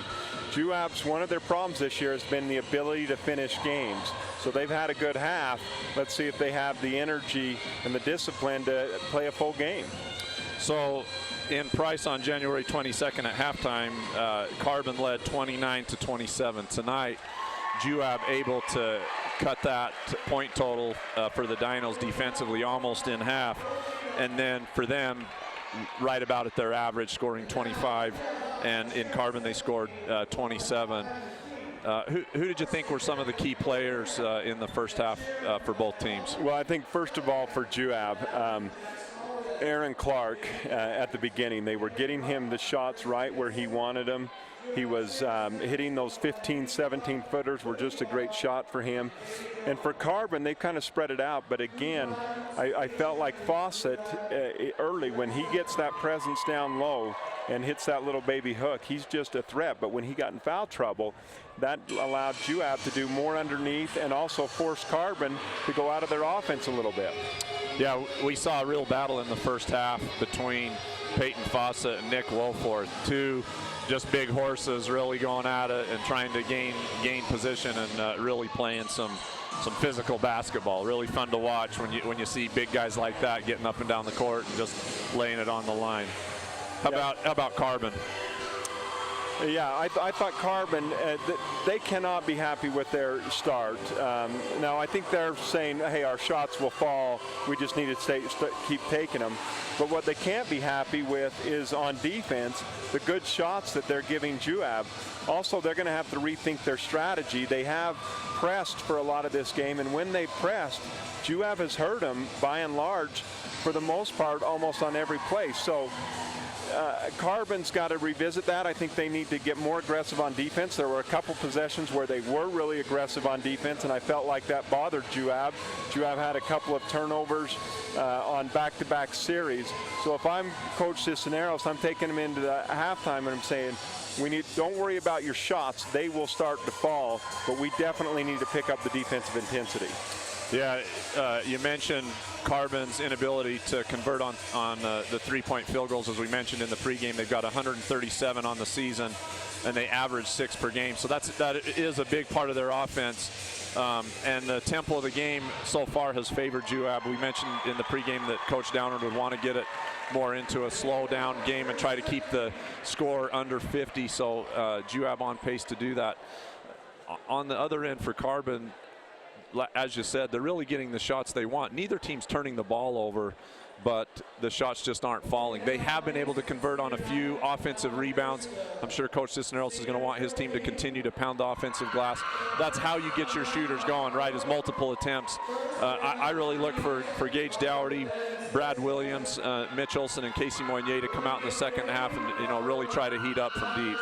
Juab's one of their problems this year has been the ability to finish games. So they've had a good half. Let's see if they have the energy and the discipline to play a full game. So in Price on January 22nd at halftime, Carbon led 29-27. Tonight, Juab able to cut that point total for the Dinos defensively almost in half. And then for them, right about at their average, scoring 25. And in Carbon, they scored 27. Who did you think were some of the key players in the first half for both teams? Well, I think first of all for Juab, Aaron Clark at the beginning, they were getting him the shots right where he wanted them. He was hitting those 15, 17 footers were just a great shot for him. And for Carbon, they kind of spread it out. But again, I felt like Fawcett early, when he gets that presence down low and hits that little baby hook, he's just a threat. But when he got in foul trouble, that allowed Juab to do more underneath and also force Carbon to go out of their offense a little bit. Yeah, we saw a real battle in the first half between Peyton Fawcett and Nick Woforth. Two just big horses really going at it and trying to gain position and really playing some physical basketball. Really fun to watch when you see big guys like that getting up and down the court and just laying it on the line. How about Carbon? Yeah, I thought Carbon, they cannot be happy with their start. Now, I think they're saying, hey, our shots will fall. We just need to keep taking them. But what they can't be happy with is on defense, the good shots that they're giving Juab. Also, they're going to have to rethink their strategy. They have pressed for a lot of this game, and when they pressed, Juab has hurt them, by and large, for the most part, almost on every play. So Carbon's got to revisit that. I think they need to get more aggressive on defense. There were a couple possessions where they were really aggressive on defense, and I felt like that bothered Juab. Juab had a couple of turnovers on back-to-back series. So if I'm Coach Cisneros, I'm taking them into the halftime and I'm saying, don't worry about your shots. They will start to fall, but we definitely need to pick up the defensive intensity. Yeah, you mentioned Carbon's inability to convert on the three-point field goals. As we mentioned in the pregame, they've got 137 on the season, and they average 6 per game. So that is a big part of their offense. And the tempo of the game so far has favored Juab. We mentioned in the pregame that Coach Downard would want to get it more into a slow-down game and try to keep the score under 50. So Juab on pace to do that. On the other end for Carbon, as you said, they're really getting the shots they want. Neither team's turning the ball over but the shots just aren't falling. They have been able to convert on a few offensive rebounds. I'm sure Coach Cisneros is going to want his team to continue to pound the offensive glass. That's how you get your shooters going, right, is multiple attempts. I really look for Gage Dougherty, Brad Williams, Mitch Olson, and Casey Moignet to come out in the second half and really try to heat up from deep.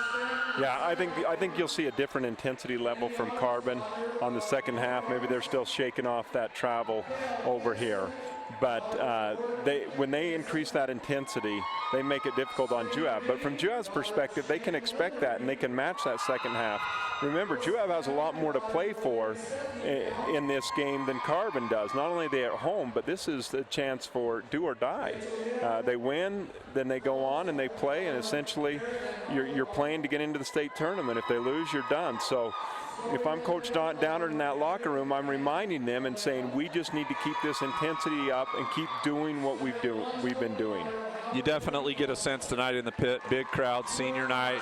Yeah, I think you'll see a different intensity level from Carbon on the second half. Maybe they're still shaking off that travel over here. But when they increase that intensity, they make it difficult on Juab. But from Juab's perspective, they can expect that and they can match that second half. Remember, Juab has a lot more to play for in this game than Carbon does. Not only are they at home, but this is the chance for do or die. They win, then they go on and they play, and essentially you're playing to get into the state tournament. If they lose, you're done. So if I'm Coach Downer in that locker room, I'm reminding them and saying we just need to keep this intensity up and keep doing what we've been doing. You definitely get a sense tonight in the pit, big crowd, senior night,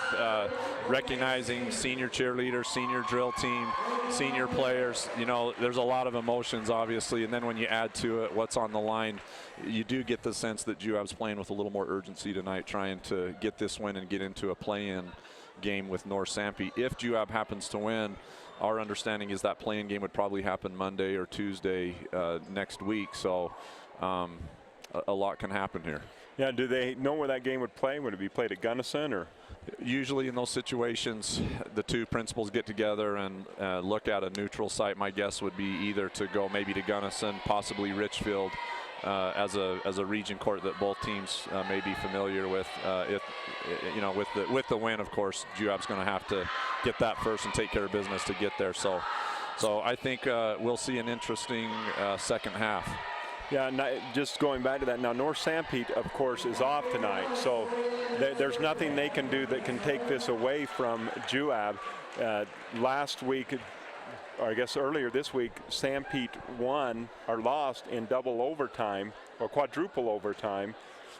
recognizing senior cheerleaders, senior drill team, senior players. You know, there's a lot of emotions, obviously, and then when you add to it what's on the line, you do get the sense that Juab's playing with a little more urgency tonight, trying to get this win and get into a play-in game with North Sanpete. If Juab happens to win, our understanding is that play-in game would probably happen Monday or Tuesday next week. So a lot can happen here. Yeah, do they know where that game would play? Would it be played at Gunnison or? Usually in those situations, the two principals get together and look at a neutral site. My guess would be either to go maybe to Gunnison, possibly Richfield, as a region court that both teams may be familiar with. If you know, with the win, of course, Juab's going to have to get that first and take care of business to get there. So I think we'll see an interesting second half. Yeah, just going back to that, now North Sanpete, of course, is off tonight, so there's nothing they can do that can take this away from Juab. Last week, or I guess earlier this week, Sanpete won or lost in double overtime or quadruple overtime,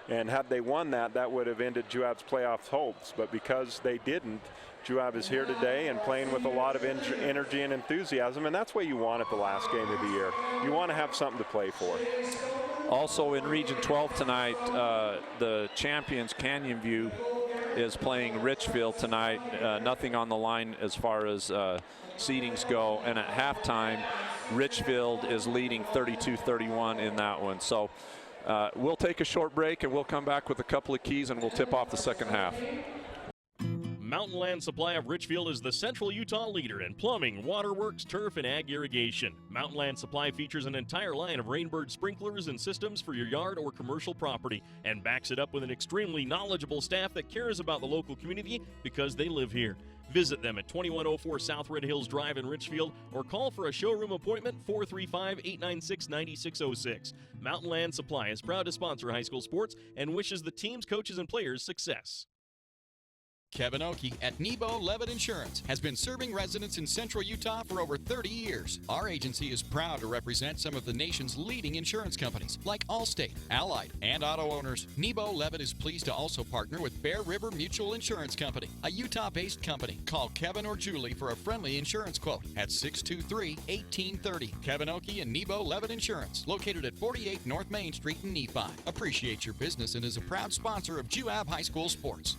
and had they won that, that would have ended Juab's playoff hopes. But because they didn't, Juab is here today and playing with a lot of energy and enthusiasm, and that's what you want at the last game of the year. You want to have something to play for. Also in Region 12 tonight, the champions Canyon View is playing Richfield tonight. Nothing on the line as far as seedings go, and at halftime, Richfield is leading 32-31 in that one. So we'll take a short break and we'll come back with a couple of keys and we'll tip off the second half. Mountain Land Supply of Richfield is the Central Utah leader in plumbing, waterworks, turf, and ag irrigation. Mountain Land Supply features an entire line of Rainbird sprinklers and systems for your yard or commercial property and backs it up with an extremely knowledgeable staff that cares about the local community because they live here. Visit them at 2104 South Red Hills Drive in Richfield or call for a showroom appointment 435-896-9606. Mountain Land Supply is proud to sponsor high school sports and wishes the teams, coaches, and players success. Kevin Oakey at Nebo Levitt Insurance has been serving residents in Central Utah for over 30 years. Our agency is proud to represent some of the nation's leading insurance companies like Allstate, Allied, and auto owners. Nebo Levitt is pleased to also partner with Bear River Mutual Insurance Company, a Utah-based company. Call Kevin or Julie for a friendly insurance quote at 623-1830. Kevin Oakey and Nebo Levitt Insurance, located at 48 North Main Street in Nephi. Appreciate your business and is a proud sponsor of Juab High School Sports.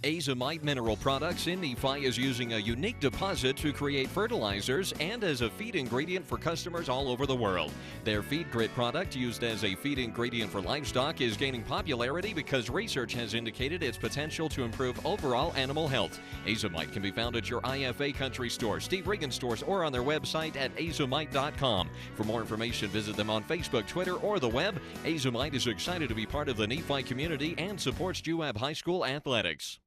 Azomite Mineral Products in Nephi is using a unique deposit to create fertilizers and as a feed ingredient for customers all over the world. Their Feed Grit product, used as a feed ingredient for livestock, is gaining popularity because research has indicated its potential to improve overall animal health. Azomite can be found at your IFA Country Store, Steve Regan stores, or on their website at azomite.com. For more information, visit them on Facebook, Twitter, or the web. Azomite is excited to be part of the Nephi community and supports Juab High School athletics.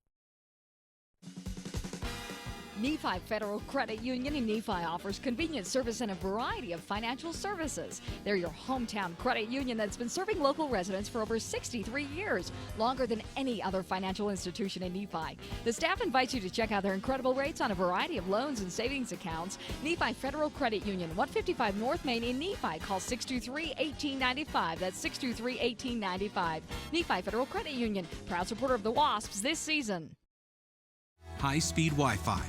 Nephi Federal Credit Union in Nephi offers convenient service and a variety of financial services. They're your hometown credit union that's been serving local residents for over 63 years, longer than any other financial institution in Nephi. The staff invites you to check out their incredible rates on a variety of loans and savings accounts. Nephi Federal Credit Union, 155 North Main in Nephi. Call 623-1895. That's 623-1895. Nephi Federal Credit Union, proud supporter of the Wasps this season. High-speed Wi-Fi.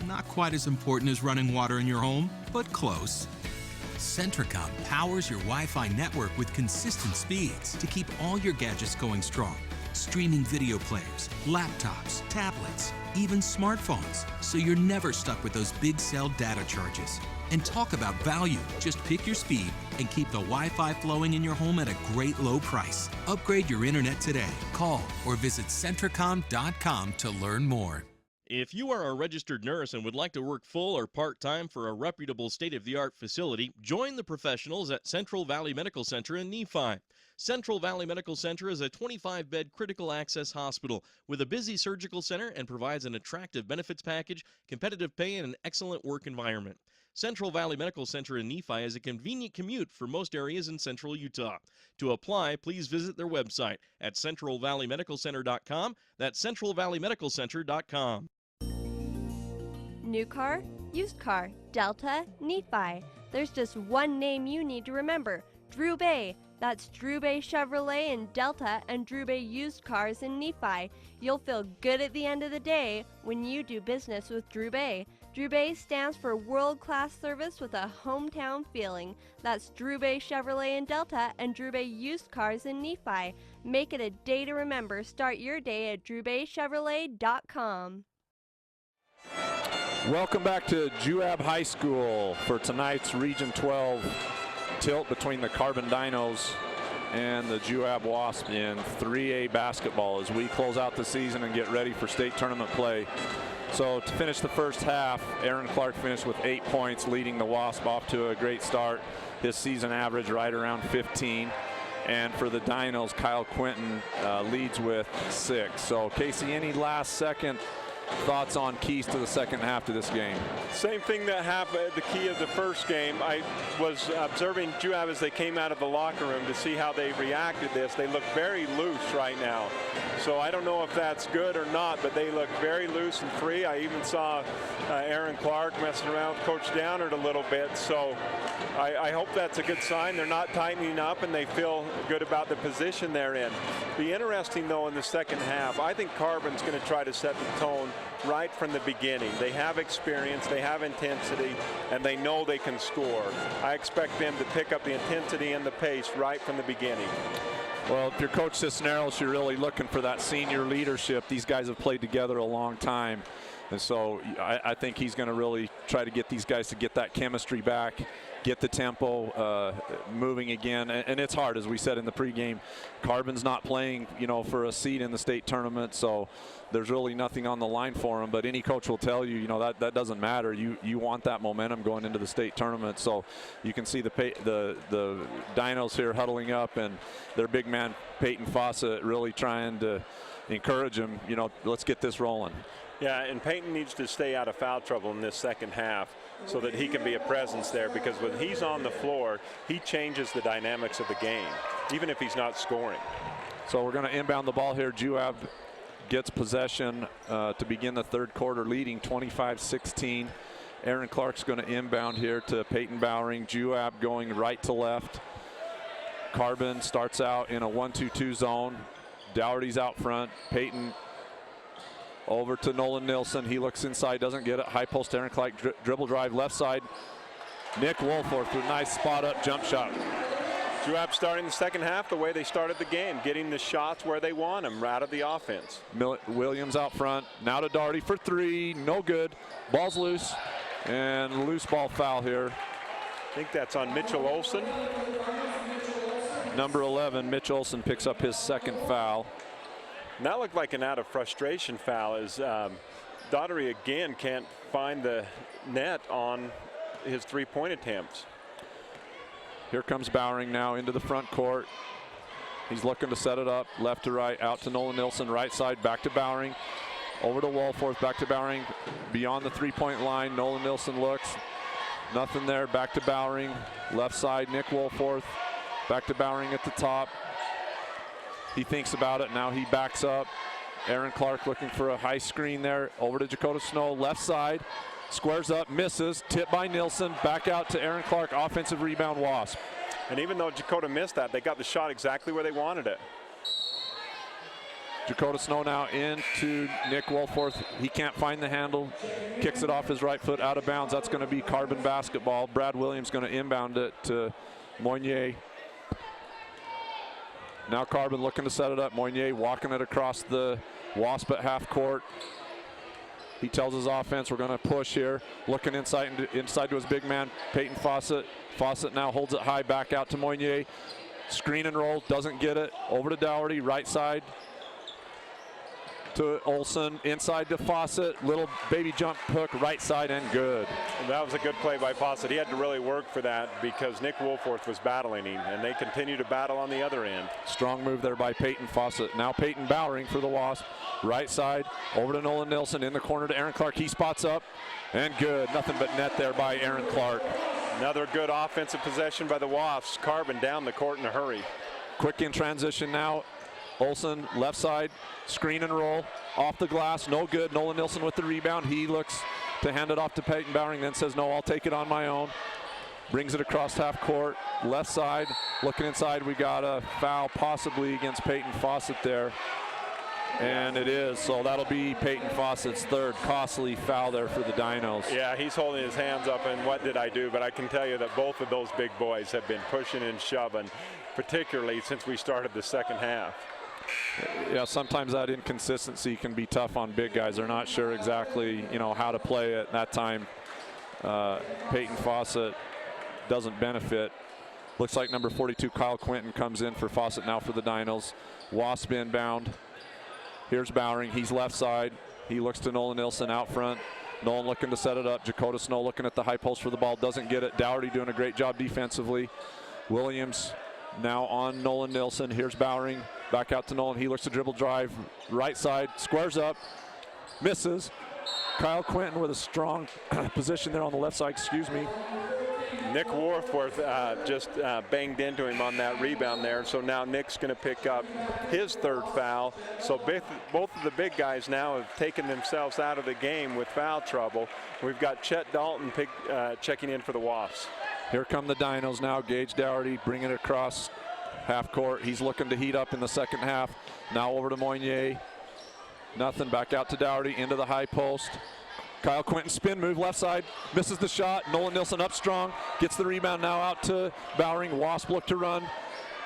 Not quite as important as running water in your home, but close. Centricom powers your Wi-Fi network with consistent speeds to keep all your gadgets going strong. Streaming video players, laptops, tablets, even smartphones, so you're never stuck with those big cell data charges. And talk about value. Just pick your speed and keep the Wi-Fi flowing in your home at a great low price. Upgrade your internet today. Call or visit Centricom.com to learn more. If you are a registered nurse and would like to work full or part-time for a reputable state-of-the-art facility, join the professionals at Central Valley Medical Center in Nephi. Central Valley Medical Center is a 25-bed critical access hospital with a busy surgical center and provides an attractive benefits package, competitive pay, and an excellent work environment. Central Valley Medical Center in Nephi is a convenient commute for most areas in central Utah. To apply, please visit their website at centralvalleymedicalcenter.com. That's centralvalleymedicalcenter.com. New car, used car, Delta, Nephi. There's just one name you need to remember, Drew Bay. That's Drew Bay Chevrolet in Delta and Drew Bay Used Cars in Nephi. You'll feel good at the end of the day when you do business with Drew Bay. Drew Bay stands for world-class service with a hometown feeling. That's Drew Bay Chevrolet in Delta and Drew Bay Used Cars in Nephi. Make it a day to remember. Start your day at drewbaychevrolet.com. Welcome back to Juab High School for tonight's Region 12 tilt between the Carbon Dinos and the Juab Wasps in 3A basketball as we close out the season and get ready for state tournament play. So to finish the first half, Aaron Clark finished with 8 points, leading the Wasp off to a great start. His season average right around 15. And for the Dinos, Kyle Quinton leads with 6. So Casey, any last second thoughts on keys to the second half to this game? Same thing that happened the key of the first game. I was observing Juab as they came out of the locker room to see how they reacted to this. They look very loose right now. So I don't know if that's good or not, but they look very loose and free. I even saw Aaron Clark messing around with Coach Downard a little bit. So I hope that's a good sign. They're not tightening up and they feel good about the position they're in. Be interesting though in the second half. I think Carbon's going to try to set the tone right from the beginning. They have experience, they have intensity, and they know they can score. I expect them to pick up the intensity and the pace right from the beginning. Well, if you're Coach Cisneros, you're really looking for that senior leadership. These guys have played together a long time. And so I think he's going to really try to get these guys to get that chemistry back, get the tempo moving again. And it's hard, as we said in the pregame. Carbon's not playing, you know, for a seat in the state tournament, so there's really nothing on the line for him. But any coach will tell you, you know, that doesn't matter. You want that momentum going into the state tournament. So you can see the Dinos here huddling up, and their big man Peyton Fawcett really trying to encourage him. You know, let's get this rolling. Yeah, and Peyton needs to stay out of foul trouble in this second half so that he can be a presence there, because when he's on the floor, he changes the dynamics of the game, even if he's not scoring. So we're going to inbound the ball here. Juab gets possession to begin the third quarter, leading 25-16. Aaron Clark's going to inbound here to Peyton Bowering. Juab going right to left. Carbon starts out in a 1-2-2 zone. Dougherty's out front. Peyton over to Nolan Nilsson. He looks inside, doesn't get it. High post, Aaron Clark dribble drive left side. Nick Wolforth with a nice spot up jump shot. Juab starting the second half the way they started the game, getting the shots where they want them, out of the offense. Williams out front. Now to Dougherty for 3. No good. Ball's loose. And loose ball foul here. I think that's on Mitchell Olson. Number 11, Mitch Olson picks up his second foul. And that looked like an out of frustration foul, as Dougherty again can't find the net on his three-point attempts. Here comes Bowering now into the front court. He's looking to set it up left to right, out to Nolan Nilsson, right side, back to Bowering. Over to Wolforth, back to Bowering. Beyond the three-point line, Nolan Nilsson looks. Nothing there, back to Bowering. Left side, Nick Wolforth. Back to Bowering at the top. He thinks about it, now he backs up. Aaron Clark looking for a high screen there. Over to Dakota Snow, left side. Squares up, misses, tipped by Nilsson. Back out to Aaron Clark, offensive rebound Wasp. And even though Dakota missed that, they got the shot exactly where they wanted it. Dakota Snow now into Nick Wolforth. He can't find the handle. Kicks it off his right foot out of bounds. That's going to be Carbon basketball. Brad Williams going to inbound it to Moignier. Now Carbon looking to set it up. Moignier walking it across the Wasp at half court. He tells his offense, we're going to push here. Looking inside to his big man, Peyton Fawcett. Fawcett now holds it high, back out to Moignier. Screen and roll, doesn't get it. Over to Dougherty, right side to Olsen, inside to Fawcett. Little baby jump hook, right side, and good. And that was a good play by Fawcett. He had to really work for that because Nick Wolforth was battling him, and they continue to battle on the other end. Strong move there by Peyton Fawcett. Now Peyton Bowering for the Wasp. Right side, over to Nolan Nilsson, in the corner to Aaron Clark. He spots up, and good. Nothing but net there by Aaron Clark. Another good offensive possession by the Wasps. Carbon down the court in a hurry. Quick in transition now. Olsen, left side, screen and roll, off the glass, no good. Nolan Nilsson with the rebound. He looks to hand it off to Peyton Bowering, then says, no, I'll take it on my own. Brings it across half court, left side, looking inside. We got a foul possibly against Peyton Fawcett there. And it is, so that'll be Peyton Fawcett's third costly foul there for the Dinos. Yeah, he's holding his hands up, and what did I do? But I can tell you that both of those big boys have been pushing and shoving, particularly since we started the second half. Yeah, sometimes that inconsistency can be tough on big guys. They're not sure exactly, how to play it. That time, Peyton Fawcett doesn't benefit. Looks like number 42, Kyle Quinton, comes in for Fawcett now for the Dinos. Wasp inbound. Here's Bowering. He's left side. He looks to Nolan Nilsson out front. Nolan looking to set it up. Dakota Snow looking at the high post for the ball. Doesn't get it. Dougherty doing a great job defensively. Williams now on Nolan Nilsson. Here's Bowering. Back out to Nolan. He looks to dribble drive. Right side. Squares up. Misses. Kyle Quinton with a strong position there on the left side. Excuse me. Nick Wolforth just banged into him on that rebound there. So now Nick's going to pick up his third foul. So both of the big guys now have taken themselves out of the game with foul trouble. We've got Chet Dalton checking in for the Wasps. Here come the Dinos now. Gage Dougherty bringing it across half court. He's looking to heat up in the second half. Now over to Moignier. Nothing. Back out to Dougherty into the high post. Kyle Quinton spin move left side, misses the shot. Nolan Nilsson up strong, gets the rebound now out to Bowering. Wasp look to run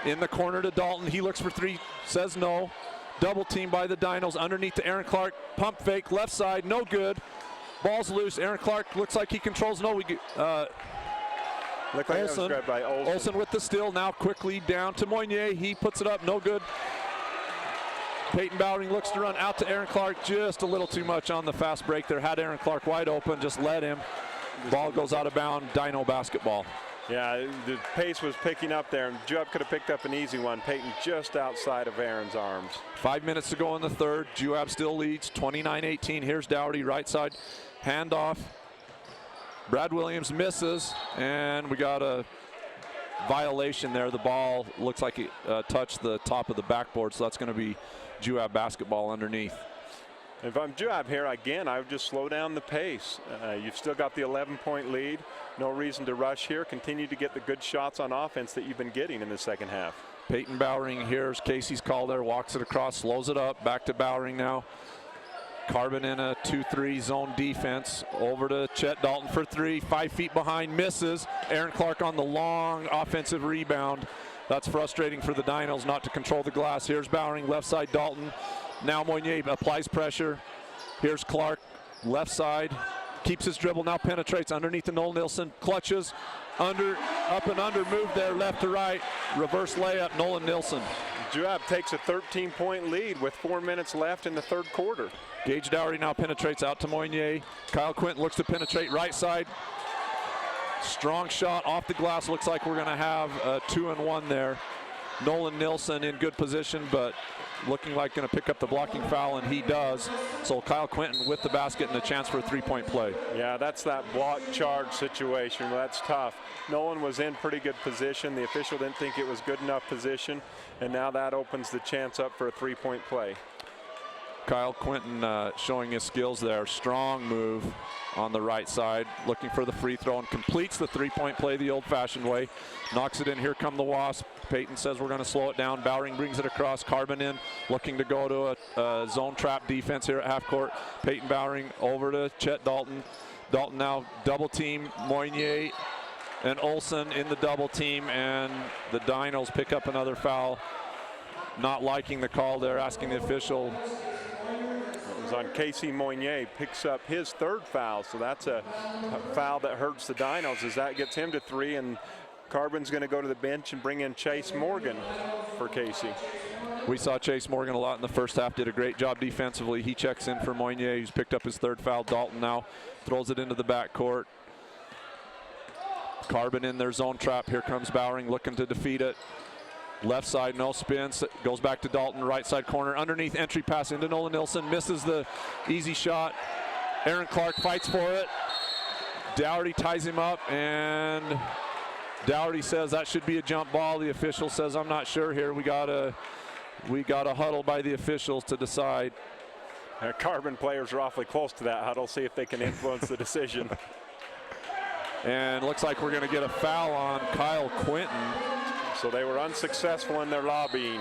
in the corner to Dalton. He looks for three, says no. Double team by the Dinos underneath to Aaron Clark. Pump fake left side, no good. Ball's loose. Aaron Clark looks like he controls. No, Looked like that was grabbed by Olsen. Olsen with the steal, now quickly down to Moignier. He puts it up, no good. Peyton Bowering looks to run out to Aaron Clark, just a little too much on the fast break there. Had Aaron Clark wide open, just let him. Ball goes out of bounds, Dino basketball. Yeah, the pace was picking up there, and Juab could have picked up an easy one. Peyton just outside of Aaron's arms. 5 minutes to go in the third. Juab still leads 29-18. Here's Dougherty, right side, handoff. Brad Williams misses, and we got a violation there. The ball looks like it touched the top of the backboard, so that's going to be Juab basketball underneath. If I'm Juab here again, I would just slow down the pace. You've still got the 11-point lead. No reason to rush here. Continue to get the good shots on offense that you've been getting in the second half. Peyton Bowering hears Casey's call there, walks it across, slows it up, back to Bowering now. Carbon in a 2-3 zone defense. Over to Chet Dalton for three. 5 feet behind, misses. Aaron Clark on the long offensive rebound. That's frustrating for the Dinos not to control the glass. Here's Bowering, left side Dalton. Now Moignier applies pressure. Here's Clark, left side. Keeps his dribble, now penetrates underneath to Nolan Nilsson. Clutches, under, up and under, move there, left to right. Reverse layup, Nolan Nilsson. Juab takes a 13-point lead with 4 minutes left in the third quarter. Gage Dougherty now penetrates out to Moignier. Kyle Quinton looks to penetrate right side. Strong shot off the glass. Looks like we're going to have a 2-and-1 there. Nolan Nilsson in good position, but looking like going to pick up the blocking foul, and he does. So Kyle Quinton with the basket and a chance for a three-point play. Yeah, that's that block charge situation. That's tough. Nolan was in pretty good position. The official didn't think it was good enough position, and now that opens the chance up for a three-point play. Kyle Quinton showing his skills there. Strong move on the right side, looking for the free throw and completes the three-point play the old-fashioned way. Knocks it in. Here come the Wasps. Peyton says we're going to slow it down. Bowering brings it across. Carbon in, looking to go to a zone trap defense here at half court. Peyton Bowering over to Chet Dalton. Dalton now double team Moynier and Olsen in the double team, and the Dinos pick up another foul. Not liking the call there, asking the official. It was on Casey Moynier, picks up his third foul, so that's a foul that hurts the Dinos as that gets him to 3, and Carbon's going to go to the bench and bring in Chase Morgan for Casey. We saw Chase Morgan a lot in the first half, did a great job defensively. He checks in for Moynier, who's picked up his third foul. Dalton now throws it into the backcourt. Carbon in their zone trap. Here comes Bowering looking to defeat it. Left side, no spins, goes back to Dalton, right side corner, underneath entry pass into Nolan Nilsson, misses the easy shot. Aaron Clark fights for it. Dougherty ties him up, and Dougherty says that should be a jump ball. The official says, I'm not sure here. We got a huddle by the officials to decide. Carbon players are awfully close to that huddle, see if they can influence the decision. And looks like we're going to get a foul on Kyle Quinton. So they were unsuccessful in their lobbying.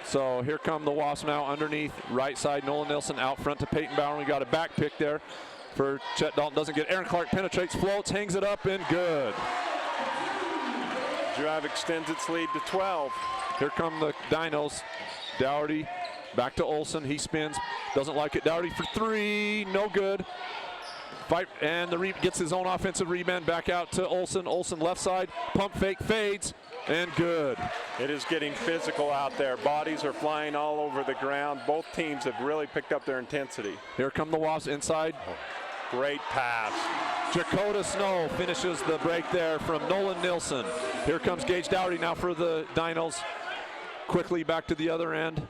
So here come the Wasps now underneath, right side, Nolan Nilsson out front to Peyton Bowering. We got a back pick there for Chet Dalton. Doesn't get Aaron Clark, penetrates, floats, hangs it up, and good. Juab extends its lead to 12. Here come the Dinos. Dougherty back to Olsen. He spins, doesn't like it. Dougherty for 3, no good. Fight, and gets his own offensive rebound back out to Olsen. Olsen left side, pump fake, fades, and good. It is getting physical out there. Bodies are flying all over the ground. Both teams have really picked up their intensity. Here come the Wasps inside. Great pass. Dakota Snow finishes the break there from Nolan Nilsson. Here comes Gage Dougherty now for the Dinos. Quickly back to the other end.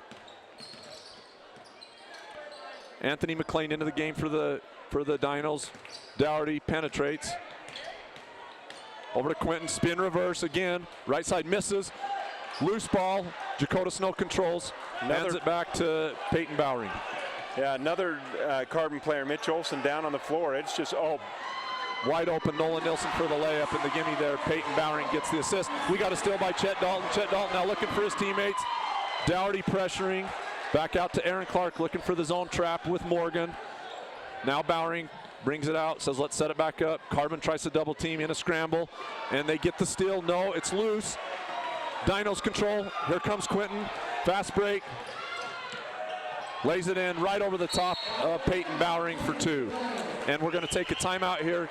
Anthony McLean into the game for the Dinos. Dougherty penetrates. Over to Quinton, spin reverse again. Right side misses. Loose ball. Dakota Snow controls. Hands it back to Peyton Bowering. Yeah, another Carbon player, Mitch Olsen, down on the floor. It's just, wide open. Nolan Nilsson for the layup, and the gimme there. Peyton Bowering gets the assist. We got a steal by Chet Dalton. Chet Dalton now looking for his teammates. Dougherty pressuring. Back out to Aaron Clark looking for the zone trap with Morgan. Now Bowering brings it out, says let's set it back up. Carbon tries to double team in a scramble, and they get the steal. No, it's loose. Dinos control. Here comes Quinton. Fast break. Lays it in right over the top of Peyton Bowering for 2. And we're going to take a timeout here.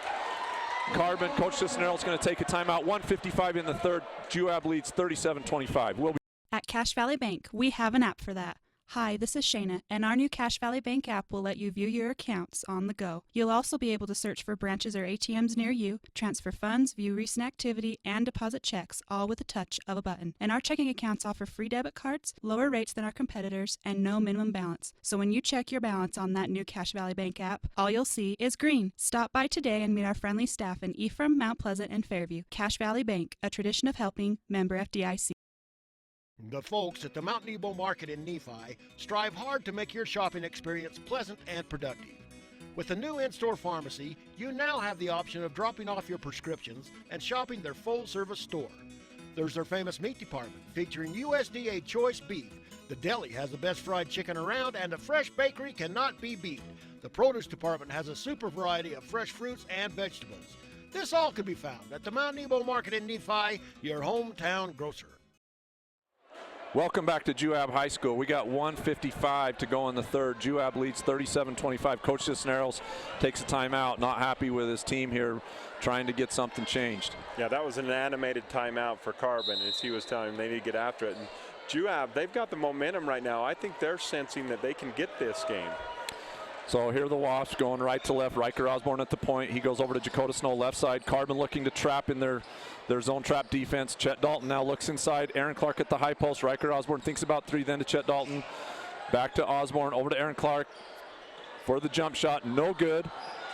Carbon, Coach Cisneros is going to take a timeout. 1:55 in the third. Juab leads 37-25. We'll be At Cache Valley Bank, we have an app for that. Hi, this is Shayna, and our new Cache Valley Bank app will let you view your accounts on the go. You'll also be able to search for branches or ATMs near you, transfer funds, view recent activity, and deposit checks, all with a touch of a button. And our checking accounts offer free debit cards, lower rates than our competitors, and no minimum balance. So when you check your balance on that new Cache Valley Bank app, all you'll see is green. Stop by today and meet our friendly staff in Ephraim, Mount Pleasant, and Fairview. Cache Valley Bank, a tradition of helping, member FDIC. The folks at the Mount Nebo Market in Nephi strive hard to make your shopping experience pleasant and productive. With the new in-store pharmacy, you now have the option of dropping off your prescriptions and shopping their full-service store. There's their famous meat department featuring USDA choice beef. The deli has the best fried chicken around, and the fresh bakery cannot be beat. The produce department has a super variety of fresh fruits and vegetables. This all can be found at the Mount Nebo Market in Nephi, your hometown grocer. Welcome back to Juab High School. We got 1:55 to go in the third. Juab leads 37-25. Coach Cisneros takes a timeout, not happy with his team here, trying to get something changed. Yeah, that was an animated timeout for Carbon, as he was telling him they need to get after it. And Juab, they've got the momentum right now. I think they're sensing that they can get this game. So here are the Wasps going right to left. Riker Osborne at the point. He goes over to Dakota Snow left side. Carbon looking to trap in their zone trap defense. Chet Dalton now looks inside. Aaron Clark at the high post. Riker Osborne thinks about 3, then to Chet Dalton. Back to Osborne, over to Aaron Clark for the jump shot. No good.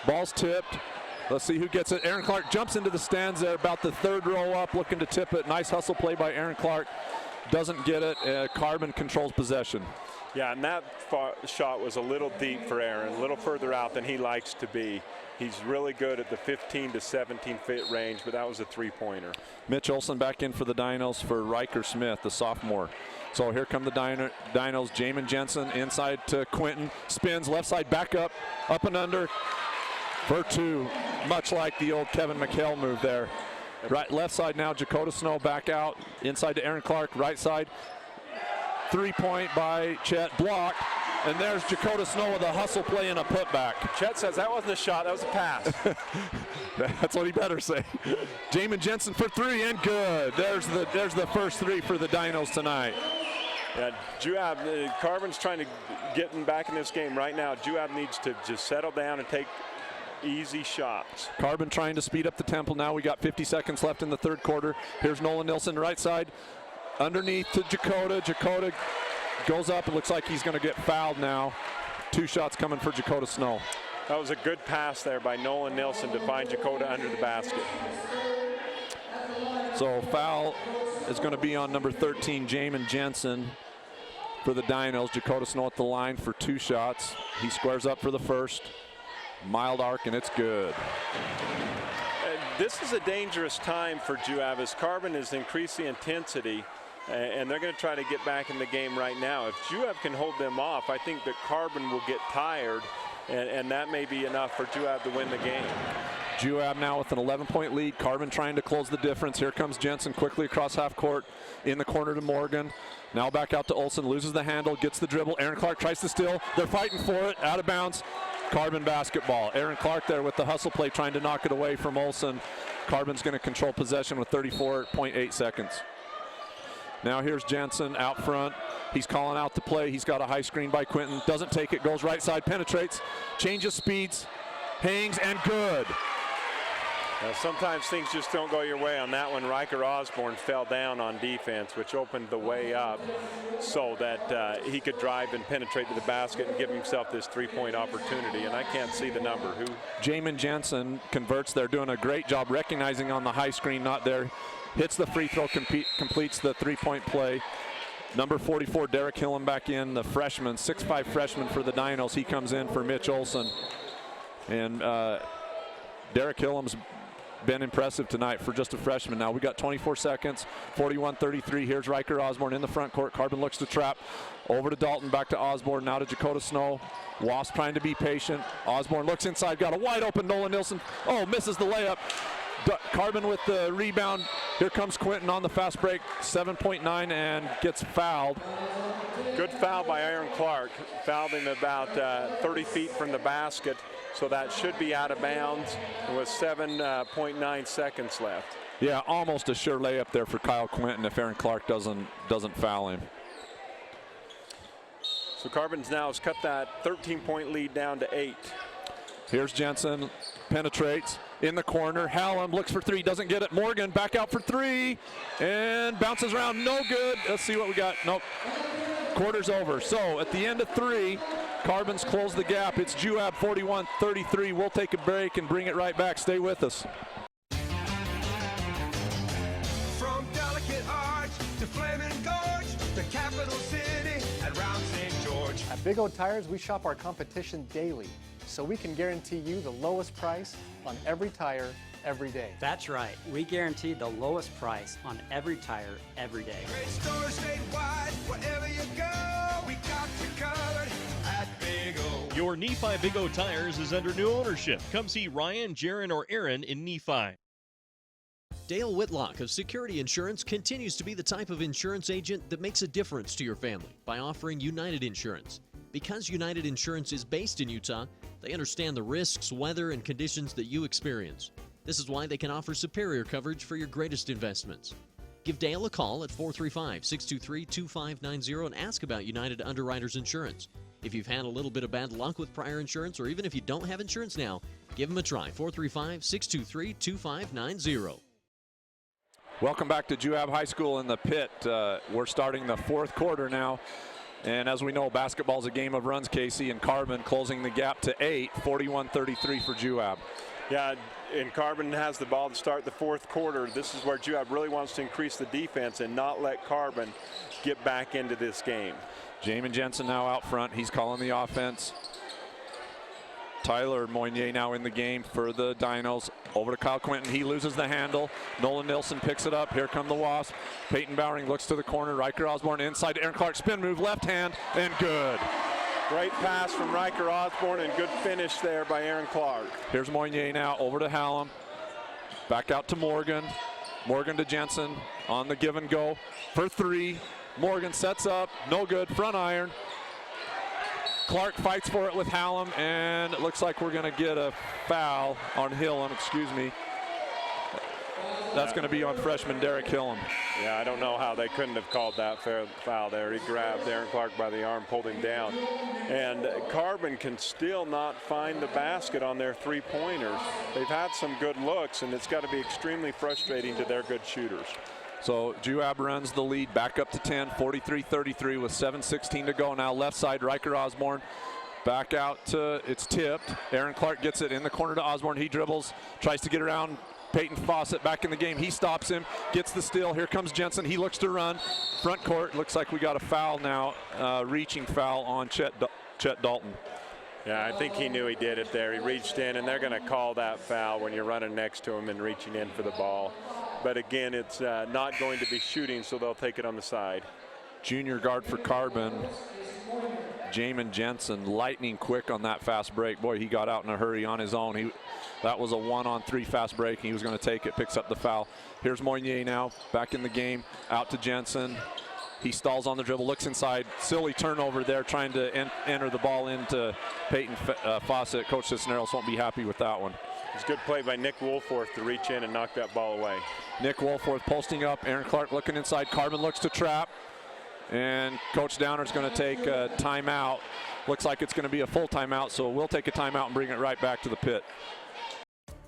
Ball's tipped. Let's see who gets it. Aaron Clark jumps into the stands there about the third row up, looking to tip it. Nice hustle play by Aaron Clark. doesn't get it. Carbon controls possession. Yeah, and that shot was a little deep for Aaron, a little further out than he likes to be. He's really good at the 15 to 17 foot range, but that was a three-pointer. Mitch Olson back in for the Dinos for Riker Smith, the sophomore. So here come the Dinos. Jamin Jensen inside to Quinton. Spins left side back up and under for two. Much like the old Kevin McHale move there. Right, left side now, Dakota Snow back out. Inside to Aaron Clark, right side. 3-point by Chet, blocked. And there's Dakota Snow with a hustle play and a putback. Chet says that wasn't a shot, that was a pass. That's what he better say. Jamin Jensen for three and good. There's the first three for the Dinos tonight. Yeah, Juab, Carbon's trying to get him back in this game right now. Juab needs to just settle down and take easy shots. Carbon trying to speed up the tempo now. We got 50 seconds left in the third quarter. Here's Nolan Nilsson right side. Underneath to Dakota. Dakota goes up. It looks like he's going to get fouled now. 2 shots coming for Dakota Snow. That was a good pass there by Nolan Nilsson to find Dakota under the basket. So foul is going to be on number 13, Jamin Jensen for the Dinos. Dakota Snow at the line for 2 shots. He squares up for the first. Mild arc, and it's good. This is a dangerous time for Juab as Carbon has increased the intensity, and they're going to try to get back in the game right now. If Juab can hold them off, I think that Carbon will get tired, and that may be enough for Juab to win the game. Juab now with an 11-point lead. Carbon trying to close the difference. Here comes Jensen quickly across half court in the corner to Morgan. Now back out to Olson, loses the handle, gets the dribble. Aaron Clark tries to steal. They're fighting for it, out of bounds. Carbon basketball. Aaron Clark there with the hustle play trying to knock it away from Olson. Carbon's going to control possession with 34.8 seconds. Now here's Jensen out front. He's calling out the play. He's got a high screen by Quinton. Doesn't take it, goes right side, penetrates, changes speeds, hangs, and good. Sometimes things just don't go your way. On that one, Riker Osborne fell down on defense, which opened the way up so that he could drive and penetrate to the basket and give himself this 3-point opportunity. And I can't see the number. Who? Jamin Jensen converts. They're doing a great job recognizing on the high screen, not there. Hits the free throw, completes the 3-point play. Number 44, Derek Hillam back in, the freshman, 6'5" freshman for the Dinos. He comes in for Mitch Olson. And Derek Hillam's been impressive tonight for just a freshman. Now we got 24 seconds, 41-33. Here's Riker Osborne in the front court. Carbon looks to trap. Over to Dalton, back to Osborne, now to Dakota Snow. Wasps trying to be patient. Osborne looks inside, got a wide open Nolan Nilsson. Oh, misses the layup. Carbon with the rebound. Here comes Quinton on the fast break, 7.9, and gets fouled. Good foul by Aaron Clark. Fouled him about 30 feet from the basket. So that should be out of bounds with 7.9 seconds left. Yeah, almost a sure layup there for Kyle Quinton if Aaron Clark doesn't foul him. So Carbon's now has cut that 13-point lead down to 8. Here's Jensen, penetrates in the corner. Hallam looks for 3, doesn't get it. Morgan back out for 3 and bounces around, no good. Let's see what we got. Nope. Quarter's over. So at the end of 3, Carbon's closed the gap. It's Juab 41-33. We'll take a break and bring it right back. Stay with us. From Delicate Arch to Flaming Gorge, the capital city and round St. George. At Big O Tires, we shop our competition daily, so we can guarantee you the lowest price on every tire, every day. That's right. We guarantee the lowest price on every tire, every day. Great stores statewide, wherever you go, we got you covered at Big O. Your Nephi Big O Tires is under new ownership. Come see Ryan, Jaron, or Aaron in Nephi. Dale Whitlock of Security Insurance continues to be the type of insurance agent that makes a difference to your family by offering United Insurance. Because United Insurance is based in Utah, they understand the risks, weather, and conditions that you experience. This is why they can offer superior coverage for your greatest investments. Give Dale a call at 435-623-2590 and ask about United Underwriters Insurance. If you've had a little bit of bad luck with prior insurance, or even if you don't have insurance now, give them a try. 435-623-2590. Welcome back to Juab High School in the pit. We're starting the fourth quarter now. And as we know, basketball is a game of runs, Casey, and Carbon closing the gap to 8, 41-33 for Juab. Yeah, And Carbon has the ball to start the fourth quarter. This is where Juab really wants to increase the defense and not let Carbon get back into this game. Jamin Jensen now out front. He's calling the offense. Tyler Moynier now in the game for the Dinos. Over to Kyle Quinton. He loses the handle. Nolan Nilsson picks it up. Here come the Wasps. Peyton Bowering looks to the corner. Riker Osborne inside to Aaron Clark. Spin move, left hand, and good. Great pass from Riker Osborne and good finish there by Aaron Clark. Here's Moynier now over to Hallam. Back out to Morgan. Morgan to Jensen on the give and go for three. Morgan sets up. No good. Front iron. Clark fights for it with Hallam, and it looks like we're going to get a foul on Hillam. Excuse me. That's going to be on freshman Derek Hillam. Yeah, I don't know how they couldn't have called that foul there. He grabbed Aaron Clark by the arm, pulled him down. And Carbon can still not find the basket on their three-pointers. They've had some good looks, and it's got to be extremely frustrating to their good shooters. So Juab runs the lead back up to 10, 43-33 with 7:16 to go. Now left side, Riker Osborne. Back out to, it's tipped. Aaron Clark gets it in the corner to Osborne. He dribbles, tries to get around Peyton Fawcett back in the game. He stops him, gets the steal. Here comes Jensen. He looks to run. Front court, looks like we got a foul now, reaching foul on Chet Dalton. Yeah, I think he knew he did it there. He reached in, and they're going to call that foul when you're running next to him and reaching in for the ball. But again, it's not going to be shooting, so they'll take it on the side. Junior guard for Carbon, Jamin Jensen, lightning quick on that fast break. Boy, he got out in a hurry on his own. That was a 1-on-3 fast break. He was going to take it, picks up the foul. Here's Moynier now, back in the game, out to Jensen. He stalls on the dribble, looks inside. Silly turnover there, trying to enter the ball into Peyton Fawcett. Coach Cisneros won't be happy with that one. It's a good play by Nick Woolforth to reach in and knock that ball away. Nick Woolforth posting up. Aaron Clark looking inside. Carbon looks to trap. And Coach Downer's going to take a timeout. Looks like it's going to be a full timeout, so we'll take a timeout and bring it right back to the pit.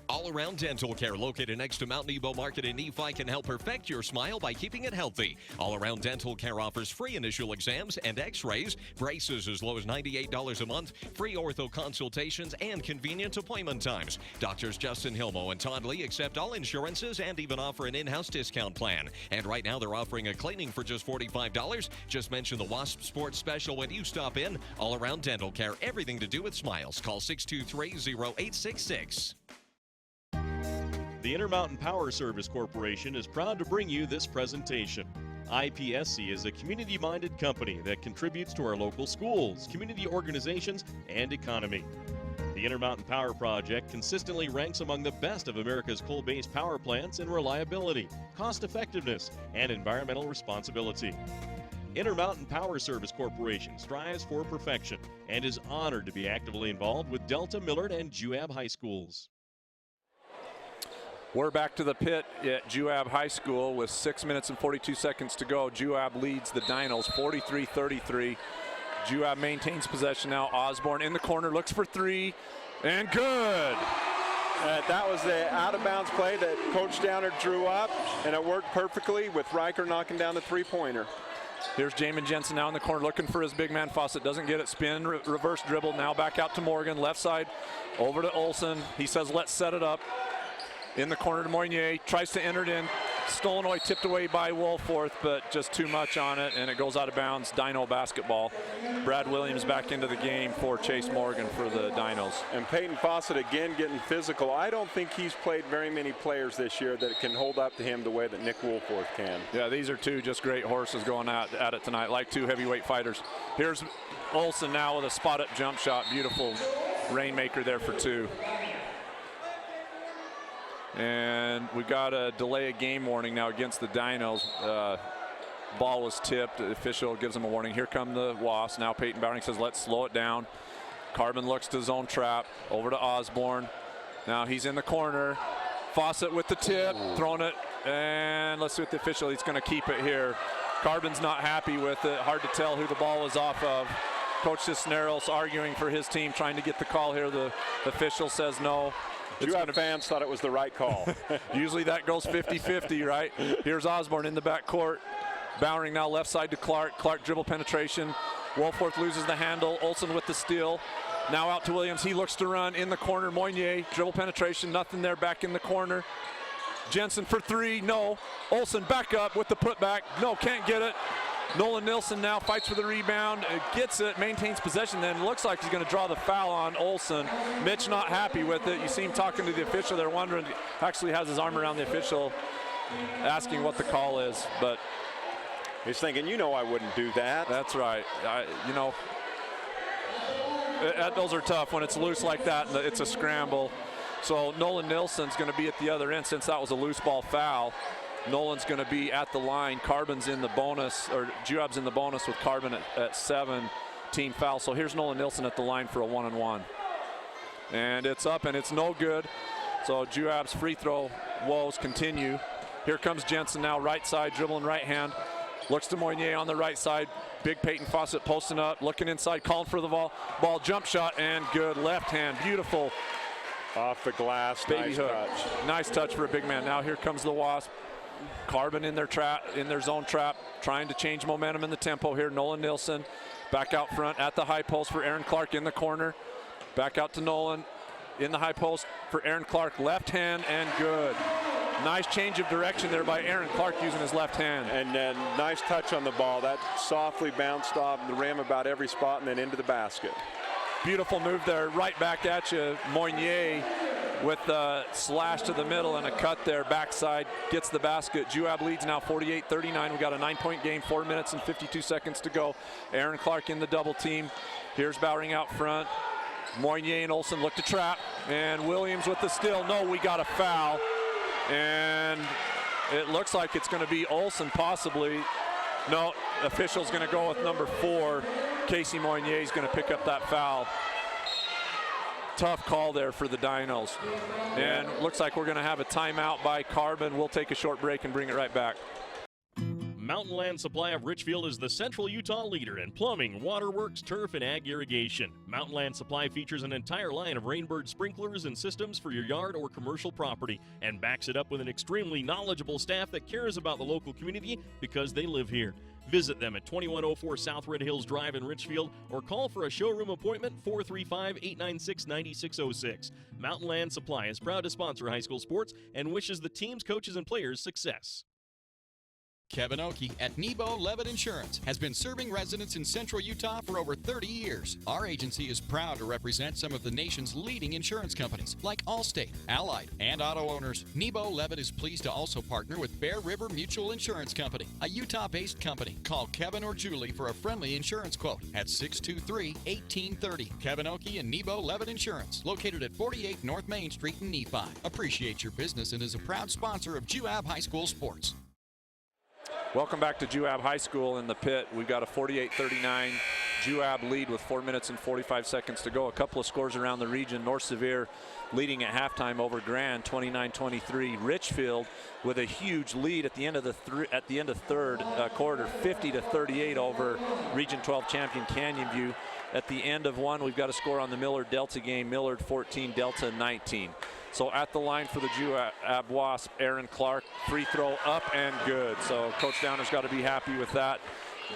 All Around Dental Care, located next to Mount Nebo Market in Nephi, can help perfect your smile by keeping it healthy. All Around Dental Care offers free initial exams and x-rays, braces as low as $98 a month, free ortho consultations, and convenient appointment times. Doctors Justin Hilmo and Todd Lee accept all insurances and even offer an in-house discount plan. And right now they're offering a cleaning for just $45. Just mention the Wasp Sports Special when you stop in. All Around Dental Care, everything to do with smiles. Call 623-0866. The Intermountain Power Service Corporation is proud to bring you this presentation. IPSC is a community-minded company that contributes to our local schools, community organizations, and economy. The Intermountain Power Project consistently ranks among the best of America's coal-based power plants in reliability, cost-effectiveness, and environmental responsibility. Intermountain Power Service Corporation strives for perfection and is honored to be actively involved with Delta, Millard, and Juab High Schools. We're back to the pit at Juab High School with 6 minutes and 42 seconds to go. Juab leads the Dinos 43-33. Juab maintains possession now. Osborne in the corner, looks for three, and good. That was the out-of-bounds play that Coach Downer drew up, and it worked perfectly with Riker knocking down the three-pointer. Here's Jamin Jensen now in the corner looking for his big man Fawcett. Doesn't get it. Spin, reverse dribble. Now back out to Morgan. Left side over to Olson. He says, let's set it up. In the corner to Moynier, tries to enter it in. Stolenoy tipped away by Woolforth, but just too much on it, and it goes out of bounds. Dino basketball. Brad Williams back into the game for Chase Morgan for the Dinos. And Peyton Fawcett again getting physical. I don't think he's played very many players this year that can hold up to him the way that Nick Woolforth can. Yeah, these are two just great horses going at it tonight, like two heavyweight fighters. Here's Olson now with a spot-up jump shot. Beautiful rainmaker there for two. And we got a delay of game warning now against the Dinos. Ball was tipped. The official gives him a warning. Here come the Wasps. Now Peyton Bowering says, let's slow it down. Carbon looks to zone trap. Over to Osborne. Now he's in the corner. Fawcett with the tip, throwing it. And let's see what the official, he's going to keep it here. Carbon's not happy with it. Hard to tell who the ball was off of. Coach Cisneros arguing for his team, trying to get the call here. The official says no. Juab fans thought it was the right call. Usually that goes 50-50, right? Here's Osborne in the back court. Bowering now left side to Clark. Clark dribble penetration. Woolforth loses the handle. Olson with the steal. Now out to Williams. He looks to run in the corner. Moynier, dribble penetration, nothing there, back in the corner. Jensen for three, no. Olsen back up with the putback. No, can't get it. Nolan Nilsson now fights for the rebound, gets it, maintains possession, then looks like he's going to draw the foul on Olsen. Mitch not happy with it. You see him talking to the official. They're wondering, actually has his arm around the official, asking what the call is, but he's thinking, you know I wouldn't do that. That's right. You know, those are tough when it's loose like that and it's a scramble. So Nolan Nilsson's going to be at the other end since that was a loose ball foul. Nolan's going to be at the line. Carbon's in the bonus, or Juab's in the bonus with Carbon at 7 team foul. So here's Nolan Nilsson at the line for a 1-and-1. And it's up and it's no good. So Juab's free throw woes continue. Here comes Jensen now, right side, dribbling right hand. Looks to Moynier on the right side. Big Peyton Fawcett posting up, looking inside, calling for the ball. Ball jump shot and good. Left hand, beautiful. Off the glass, baby nice hook. touch. Nice touch for a big man. Now here comes the Wasp. Carbon in their trap, in their zone trap, trying to change momentum in the tempo here. Nolan Nilsson back out front at the high post for Aaron Clark in the corner. Back out to Nolan in the high post for Aaron Clark. Left hand and good. Nice change of direction there by Aaron Clark using his left hand. And then nice touch on the ball. That softly bounced off the rim about every spot and then into the basket. Beautiful move there. Right back at you. Moynier with the slash to the middle and a cut there. Backside gets the basket. Juab leads now 48-39. We got a 9-point game, 4 minutes and 52 seconds to go. Aaron Clark in the double team. Here's Bowering out front. Moynier and Olsen look to trap. And Williams with the steal. No, we got a foul. And it looks like it's going to be Olsen possibly. No, official's going to go with number 4. Casey Moynier is going to pick up that foul. Tough call there for the Dinos. And looks like we're going to have a timeout by Carbon. We'll take a short break and bring it right back. Mountain Land Supply of Richfield is the Central Utah leader in plumbing, waterworks, turf, and ag irrigation. Mountain Land Supply features an entire line of Rainbird sprinklers and systems for your yard or commercial property and backs it up with an extremely knowledgeable staff that cares about the local community because they live here. Visit them at 2104 South Red Hills Drive in Richfield or call for a showroom appointment 435-896-9606. Mountain Land Supply is proud to sponsor high school sports and wishes the teams, coaches, and players success. Kevin Oakey at Nebo Levitt Insurance has been serving residents in Central Utah for over 30 years. Our agency is proud to represent some of the nation's leading insurance companies like Allstate, Allied, and auto owners. Nebo Levitt is pleased to also partner with Bear River Mutual Insurance Company, a Utah-based company. Call Kevin or Julie for a friendly insurance quote at 623-1830. Kevin Oakey and Nebo Levitt Insurance, located at 48 North Main Street in Nephi. Appreciate your business and is a proud sponsor of Juab High School Sports. Welcome back to Juab High School in the pit. We've got a 48-39 Juab lead with 4 minutes and 45 seconds to go. A couple of scores around the region. North Sevier leading at halftime over Grand, 29-23. Richfield with a huge lead at the end of the third quarter, 50-38 over Region 12 champion Canyon View. At the end of one, we've got a score on the Millard Delta game. Millard 14, Delta 19. So at the line for the Juab Wasp, Aaron Clark, free throw up and good. So Coach Downer's got to be happy with that.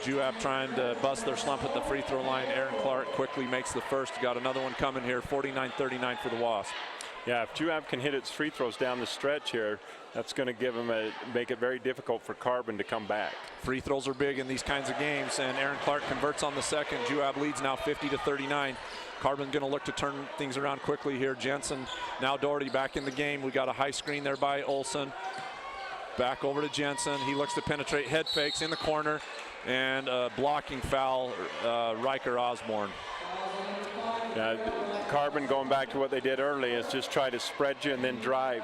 Juab trying to bust their slump at the free throw line. Aaron Clark quickly makes the first. Got another one coming here, 49-39 for the Wasp. Yeah, if Juab can hit its free throws down the stretch here, that's going to give them make it very difficult for Carbon to come back. Free throws are big in these kinds of games, and Aaron Clark converts on the second. Juab leads now 50-39. Carbon going to look to turn things around quickly here. Jensen, now Doherty back in the game. We got a high screen there by Olsen. Back over to Jensen. He looks to penetrate, head fakes in the corner, and blocking foul, Riker Osborne. Carbon, going back to what they did early, is just try to spread you and then drive.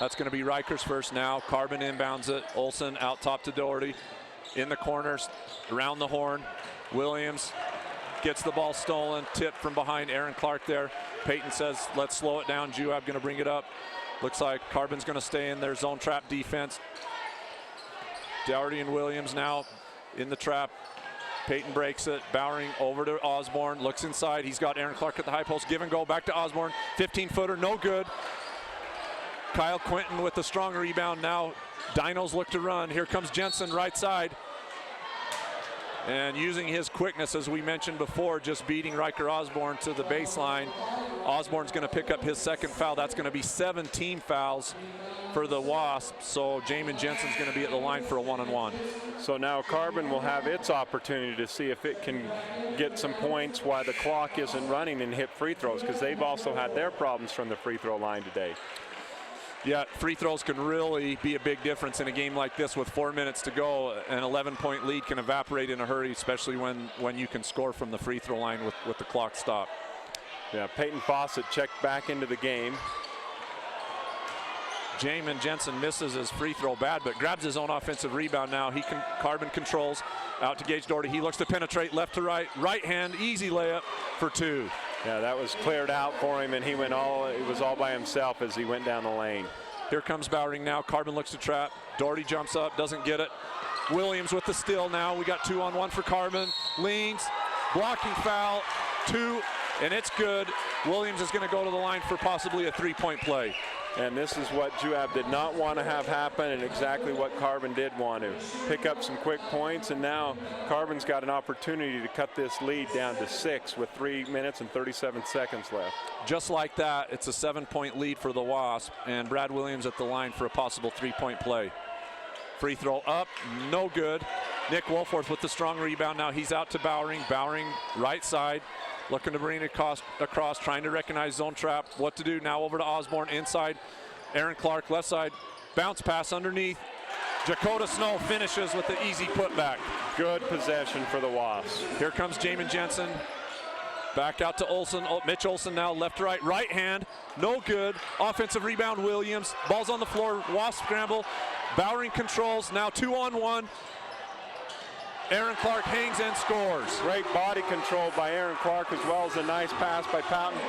That's going to be Riker's first now. Carbon inbounds it. Olsen out top to Doherty. In the corners, around the horn. Williams gets the ball stolen. Tip from behind Aaron Clark there. Peyton says, let's slow it down. Juab going to bring it up. Looks like Carbon's going to stay in their zone trap defense. Doherty and Williams now in the trap. Peyton breaks it. Bowering over to Osborne. Looks inside. He's got Aaron Clark at the high post. Give and go back to Osborne. 15-footer, no good. Kyle Quinton with the strong rebound. Now Dinos look to run. Here comes Jensen right side. And using his quickness, as we mentioned before, just beating Riker Osborne to the baseline. Osborne's going to pick up his second foul. That's going to be 17 fouls for the Wasps. So Jamin Jensen's going to be at the line for a 1-on-1. So now Carbon will have its opportunity to see if it can get some points while the clock isn't running and hit free throws, because they've also had their problems from the free throw line today. Yeah, free throws can really be a big difference in a game like this with 4 minutes to go. An 11-point lead can evaporate in a hurry, especially when you can score from the free throw line with the clock stopped. Yeah, Peyton Fawcett checked back into the game. Jamin Jensen misses his free throw bad, but grabs his own offensive rebound now. Carbon controls out to Gage Doherty. He looks to penetrate left to right. Right hand, easy layup for 2. Yeah, that was cleared out for him, and it was all by himself as he went down the lane. Here comes Bowering now. Carbon looks to trap. Doherty jumps up, doesn't get it. Williams with the steal now. We got 2-on-1 for Carbon. Leans, blocking foul, 2, and it's good. Williams is going to go to the line for possibly a 3-point play. And this is what Juab did not want to have happen, and exactly what Carbon did want to. Pick up some quick points, and now Carbon's got an opportunity to cut this lead down to 6 with 3 minutes and 37 seconds left. Just like that, it's a 7-point lead for the Wasp, and Brad Williams at the line for a possible 3-point play. Free throw up, no good. Nick Wolforth with the strong rebound. Now he's out to Bowering. Bowering right side. Looking to bring it across, trying to recognize zone trap. What to do now? Over to Osborne inside. Aaron Clark left side. Bounce pass underneath. Dakota Snow finishes with the easy putback. Good possession for the Wasps. Here comes Jamin Jensen. Back out to Olsen. Mitch Olsen now left to right. Right hand. No good. Offensive rebound Williams. Ball's on the floor. Wasp scramble. Bowering controls. Now 2-on-1. Aaron Clark hangs and scores. Great body control by Aaron Clark, as well as a nice pass by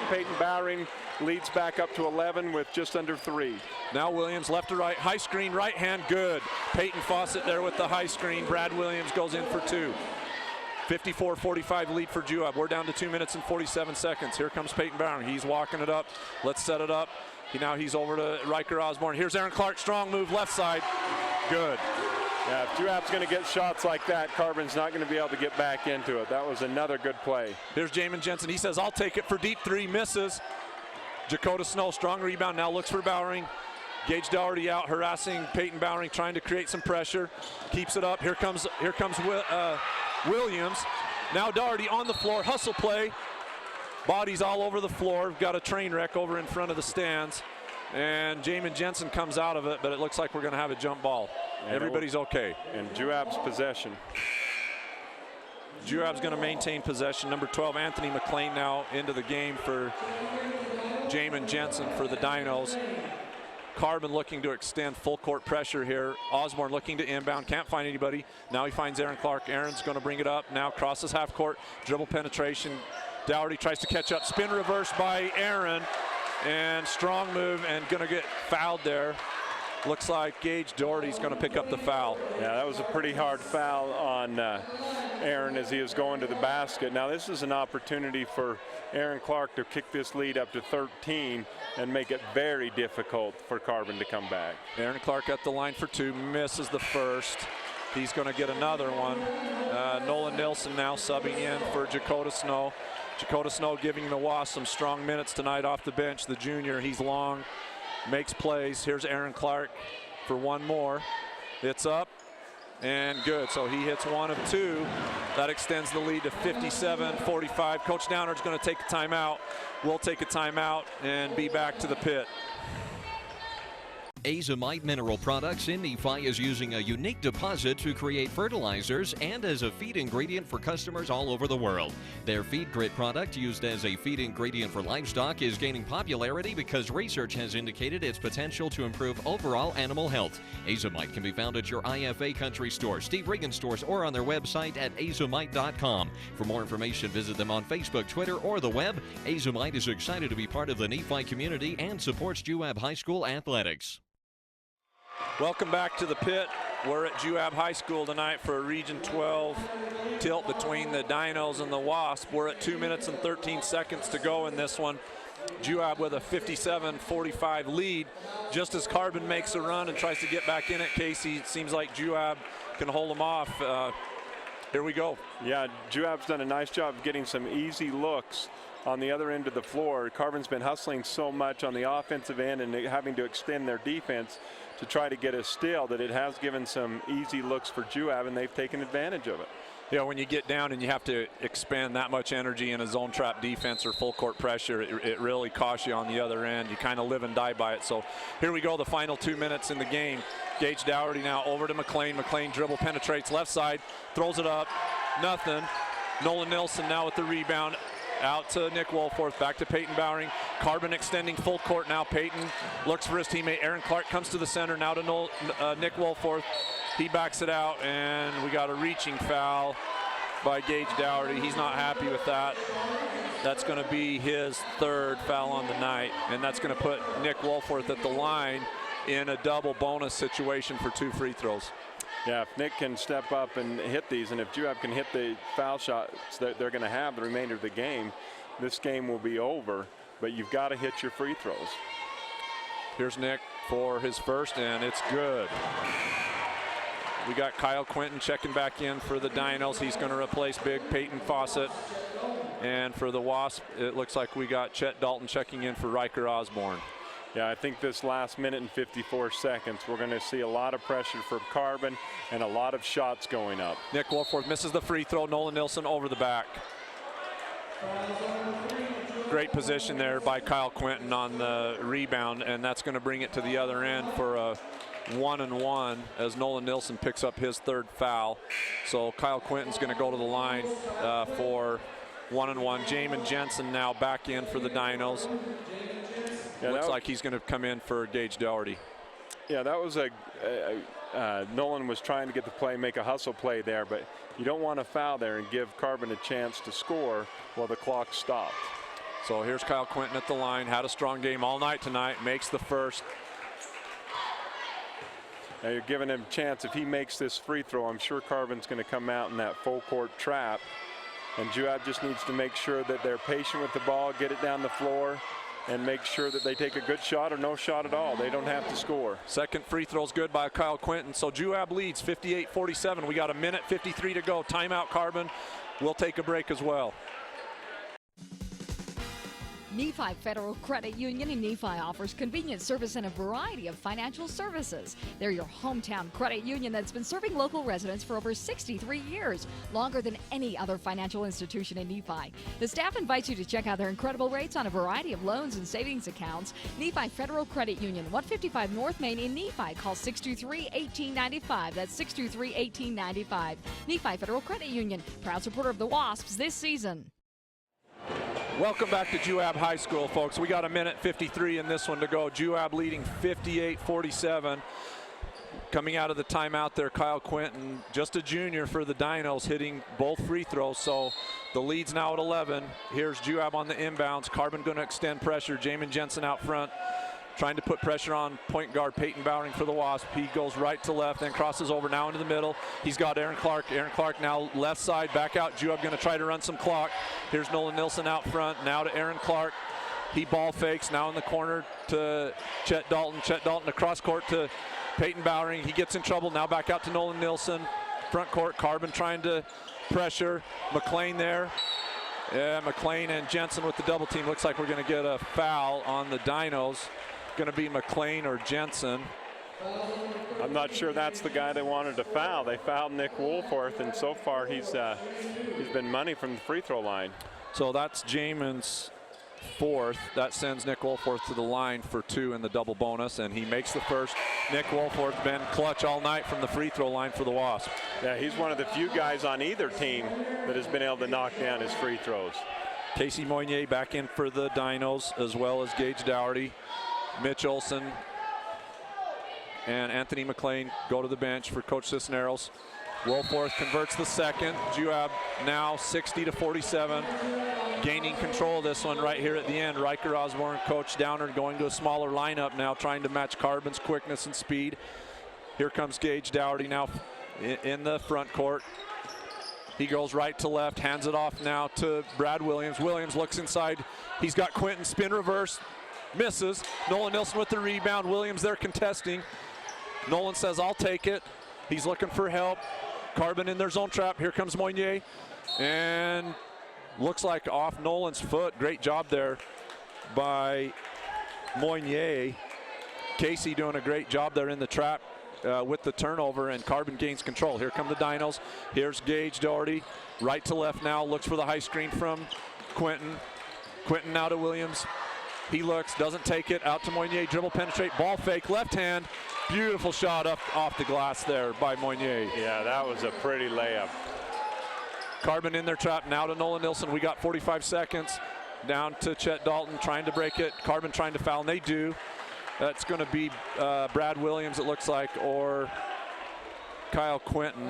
Peyton Bowering. Leads back up to 11 with just under 3. Now Williams left to right, high screen, right hand, good. Peyton Fawcett there with the high screen. Brad Williams goes in for 2. 54-45 lead for Juab. We're down to 2 minutes and 47 seconds. Here comes Peyton Bowering. He's walking it up. Let's set it up. Now he's over to Riker Osborne. Here's Aaron Clark, strong move left side. Good. Yeah, if Juab's going to get shots like that, Carbon's not going to be able to get back into it. That was another good play. Here's Jamin Jensen. He says, I'll take it for deep 3, misses. Dakota Snow, strong rebound, now looks for Bowering. Gage Doherty out, harassing Peyton Bowering, trying to create some pressure. Keeps it up. Here comes Williams. Now Doherty on the floor, hustle play. Bodies all over the floor. We've got a train wreck over in front of the stands. And Jamin Jensen comes out of it, but it looks like we're going to have a jump ball. Everybody's okay. And Juab's possession. Juab's going to maintain possession. Number 12, Anthony McLean now into the game for Jamin Jensen for the Dinos. Carbon looking to extend full court pressure here. Osborne looking to inbound, can't find anybody. Now he finds Aaron Clark. Aaron's going to bring it up. Now crosses half court, dribble penetration. Doherty tries to catch up. Spin reverse by Aaron. And strong move and going to get fouled there. Looks like Gage Doherty's going to pick up the foul. Yeah, that was a pretty hard foul on Aaron as he was going to the basket. Now this is an opportunity for Aaron Clark to kick this lead up to 13 and make it very difficult for Carbon to come back. Aaron Clark at the line for 2, misses the first. He's going to get another one. Nolan Nilsson now subbing in for Dakota Snow. Dakota Snow giving the Wasps some strong minutes tonight off the bench. The junior, he's long, makes plays. Here's Aaron Clark for one more. It's up and good. So he hits 1 of 2. That extends the lead to 57-45. Coach Downer's going to take a timeout. We'll take a timeout and be back to the pit. Azomite Mineral Products in Nephi is using a unique deposit to create fertilizers and as a feed ingredient for customers all over the world. Their Feed Grit product, used as a feed ingredient for livestock, is gaining popularity because research has indicated its potential to improve overall animal health. Azomite can be found at your IFA Country Store, Steve Regan stores, or on their website at azomite.com. For more information, visit them on Facebook, Twitter, or the web. Azomite is excited to be part of the Nephi community and supports Juab High School athletics. Welcome back to the pit. We're at Juab High School tonight for a Region 12 tilt between the Dinos and the Wasps. We're at 2 minutes and 13 seconds to go in this one. Juab with a 57-45 lead. Just as Carbon makes a run and tries to get back in it, Casey, it seems like Juab can hold them off. here we go. Yeah, Juab's done a nice job of getting some easy looks on the other end of the floor. Carbon's been hustling so much on the offensive end and having to extend their defense to try to get a steal that it has given some easy looks for Juab, and they've taken advantage of it. Yeah, when you get down and you have to expend that much energy in a zone trap defense or full court pressure, it really costs you on the other end. You kind of live and die by it. So here we go, the final 2 minutes in the game. Gage Dougherty now over to McLean. McLean dribble penetrates left side, throws it up, nothing. Nolan Nilsson now with the rebound. Out to Nick Wolforth, back to Peyton Bowering. Carbon extending full court now. Peyton looks for his teammate. Aaron Clark comes to the center, now to Nick Wolforth. He backs it out, and we got a reaching foul by Gage Dougherty. He's not happy with that. That's going to be his third foul on the night, and that's going to put Nick Wolforth at the line in a double bonus situation for 2 free throws. Yeah, if Nick can step up and hit these, and if Juab can hit the foul shots that they're going to have the remainder of the game, this game will be over. But you've got to hit your free throws. Here's Nick for his first, and it's good. We got Kyle Quinton checking back in for the Dinos. He's going to replace big Peyton Fawcett. And for the Wasps, it looks like we got Chet Dalton checking in for Riker Osborne. Yeah, I think this last minute and 54 seconds, we're going to see a lot of pressure from Carbon and a lot of shots going up. Nick Wolforth misses the free throw. Nolan Nilsson over the back. Great position there by Kyle Quinton on the rebound, and that's going to bring it to the other end for a 1-and-1 as Nolan Nilsson picks up his third foul. So Kyle Quinton's going to go to the line for 1-and-1. Jamin Jensen now back in for the Dinos. Yeah, looks like he's going to come in for Gage Dougherty. Yeah, that was Nolan was trying to get the play, make a hustle play there, but you don't want to foul there and give Carbon a chance to score while the clock stopped. So here's Kyle Quinton at the line. Had a strong game all night tonight. Makes the first. Now you're giving him a chance. If he makes this free throw, I'm sure Carbon's going to come out in that full court trap. And Juab just needs to make sure that they're patient with the ball, get it down the floor, and make sure that they take a good shot or no shot at all. They don't have to score. Second free throw's good by Kyle Quinton. So Juab leads 58-47. We got 1:53 to go. Timeout, Carbon. We'll take a break as well. Nephi Federal Credit Union in Nephi offers convenient service and a variety of financial services. They're your hometown credit union that's been serving local residents for over 63 years, longer than any other financial institution in Nephi. The staff invites you to check out their incredible rates on a variety of loans and savings accounts. Nephi Federal Credit Union, 155 North Main in Nephi. Call 623-1895. That's 623-1895. Nephi Federal Credit Union, proud supporter of the Wasps this season. Welcome back to Juab High School, folks. We got 1:53 in this one to go. Juab leading 58-47. Coming out of the timeout there, Kyle Quinton, just a junior for the Dinos, hitting both free throws. So the lead's now at 11. Here's Juab on the inbounds. Carbon going to extend pressure. Jamin Jensen out front, trying to put pressure on point guard Peyton Bowering for the Wasp. He goes right to left, then crosses over now into the middle. He's got Aaron Clark. Aaron Clark now left side, back out. Juab going to try to run some clock. Here's Nolan Nilsson out front, now to Aaron Clark. He ball fakes, now in the corner to Chet Dalton. Chet Dalton across court to Peyton Bowering. He gets in trouble, now back out to Nolan Nilsson. Front court, Carbon trying to pressure. McLean there. Yeah, McLean and Jensen with the double team. Looks like we're going to get a foul on the Dinos. Going to be McLean or Jensen. I'm not sure that's the guy they wanted to foul. They fouled Nick Wolforth, and so far he's been money from the free throw line. So that's Jamin's fourth. That sends Nick Wolforth to the line for 2 in the double bonus, and he makes the first. Nick Wolforth been clutch all night from the free throw line for the Wasps. Yeah, he's one of the few guys on either team that has been able to knock down his free throws. Casey Moynier back in for the Dinos, as well as Gage Dougherty. Mitch Olson and Anthony McLean go to the bench for Coach Cisneros. Wolforth converts the second. Juab now 60-47. Gaining control of this one right here at the end. Riker Osborne, Coach Downer going to a smaller lineup now, trying to match Carbon's quickness and speed. Here comes Gage Dougherty now in the front court. He goes right to left, hands it off now to Brad Williams. Williams looks inside. He's got Quinton, spin reverse. Misses. Nolan Nilsson with the rebound. Williams there contesting. Nolan says, I'll take it. He's looking for help. Carbon in their zone trap. Here comes Moynier. And looks like off Nolan's foot. Great job there by Moynier. Casey doing a great job there in the trap with the turnover, and Carbon gains control. Here come the Dinos. Here's Gage Doherty. Right to left now. Looks for the high screen from Quentin. Quentin now to Williams. He looks, doesn't take it. Out to Moynier. Dribble, penetrate, ball fake, left hand. Beautiful shot up off the glass there by Moynier. Yeah, that was a pretty layup. Carbon in their trap. Now to Nolan Nilsson. We got 45 seconds. Down to Chet Dalton trying to break it. Carbon trying to foul, and they do. That's going to be Brad Williams, it looks like, or Kyle Quentin.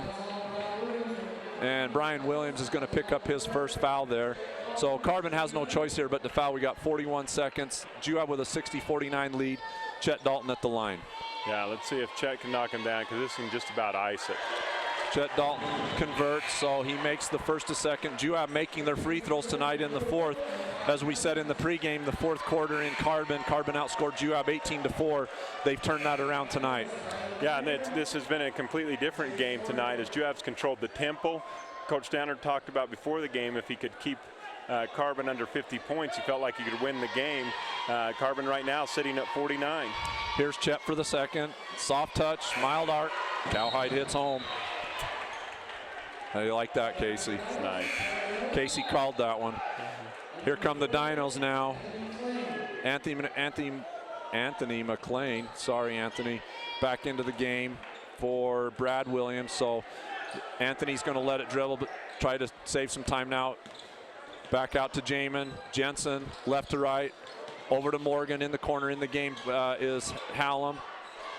And Brian Williams is going to pick up his first foul there. So Carbon has no choice here but to foul. We got 41 seconds. Juab with a 60-49 lead. Chet Dalton at the line. Yeah, let's see if Chet can knock him down, because this can just about ice it. Chet Dalton converts, so he makes the first to second. Juab making their free throws tonight in the fourth. As we said in the pregame, the fourth quarter in Carbon outscored Juab 18-4. They've turned that around tonight. Yeah, and this has been a completely different game tonight as Juab's controlled the tempo. Coach Downer talked about before the game if he could keep Carbon under 50 points, he felt like he could win the game. Carbon right now sitting at 49. Here's Chet for the second. Soft touch, mild arc. Cowhide hits home. How do you like that, Casey? It's nice. Casey called that one. Here come the Dinos now. Anthony McLean, sorry Anthony, back into the game for Brad Williams. So Anthony's going to let it dribble, but try to save some time now. Back out to Jamin. Jensen, left to right. Over to Morgan in the corner. In the game is Hallam.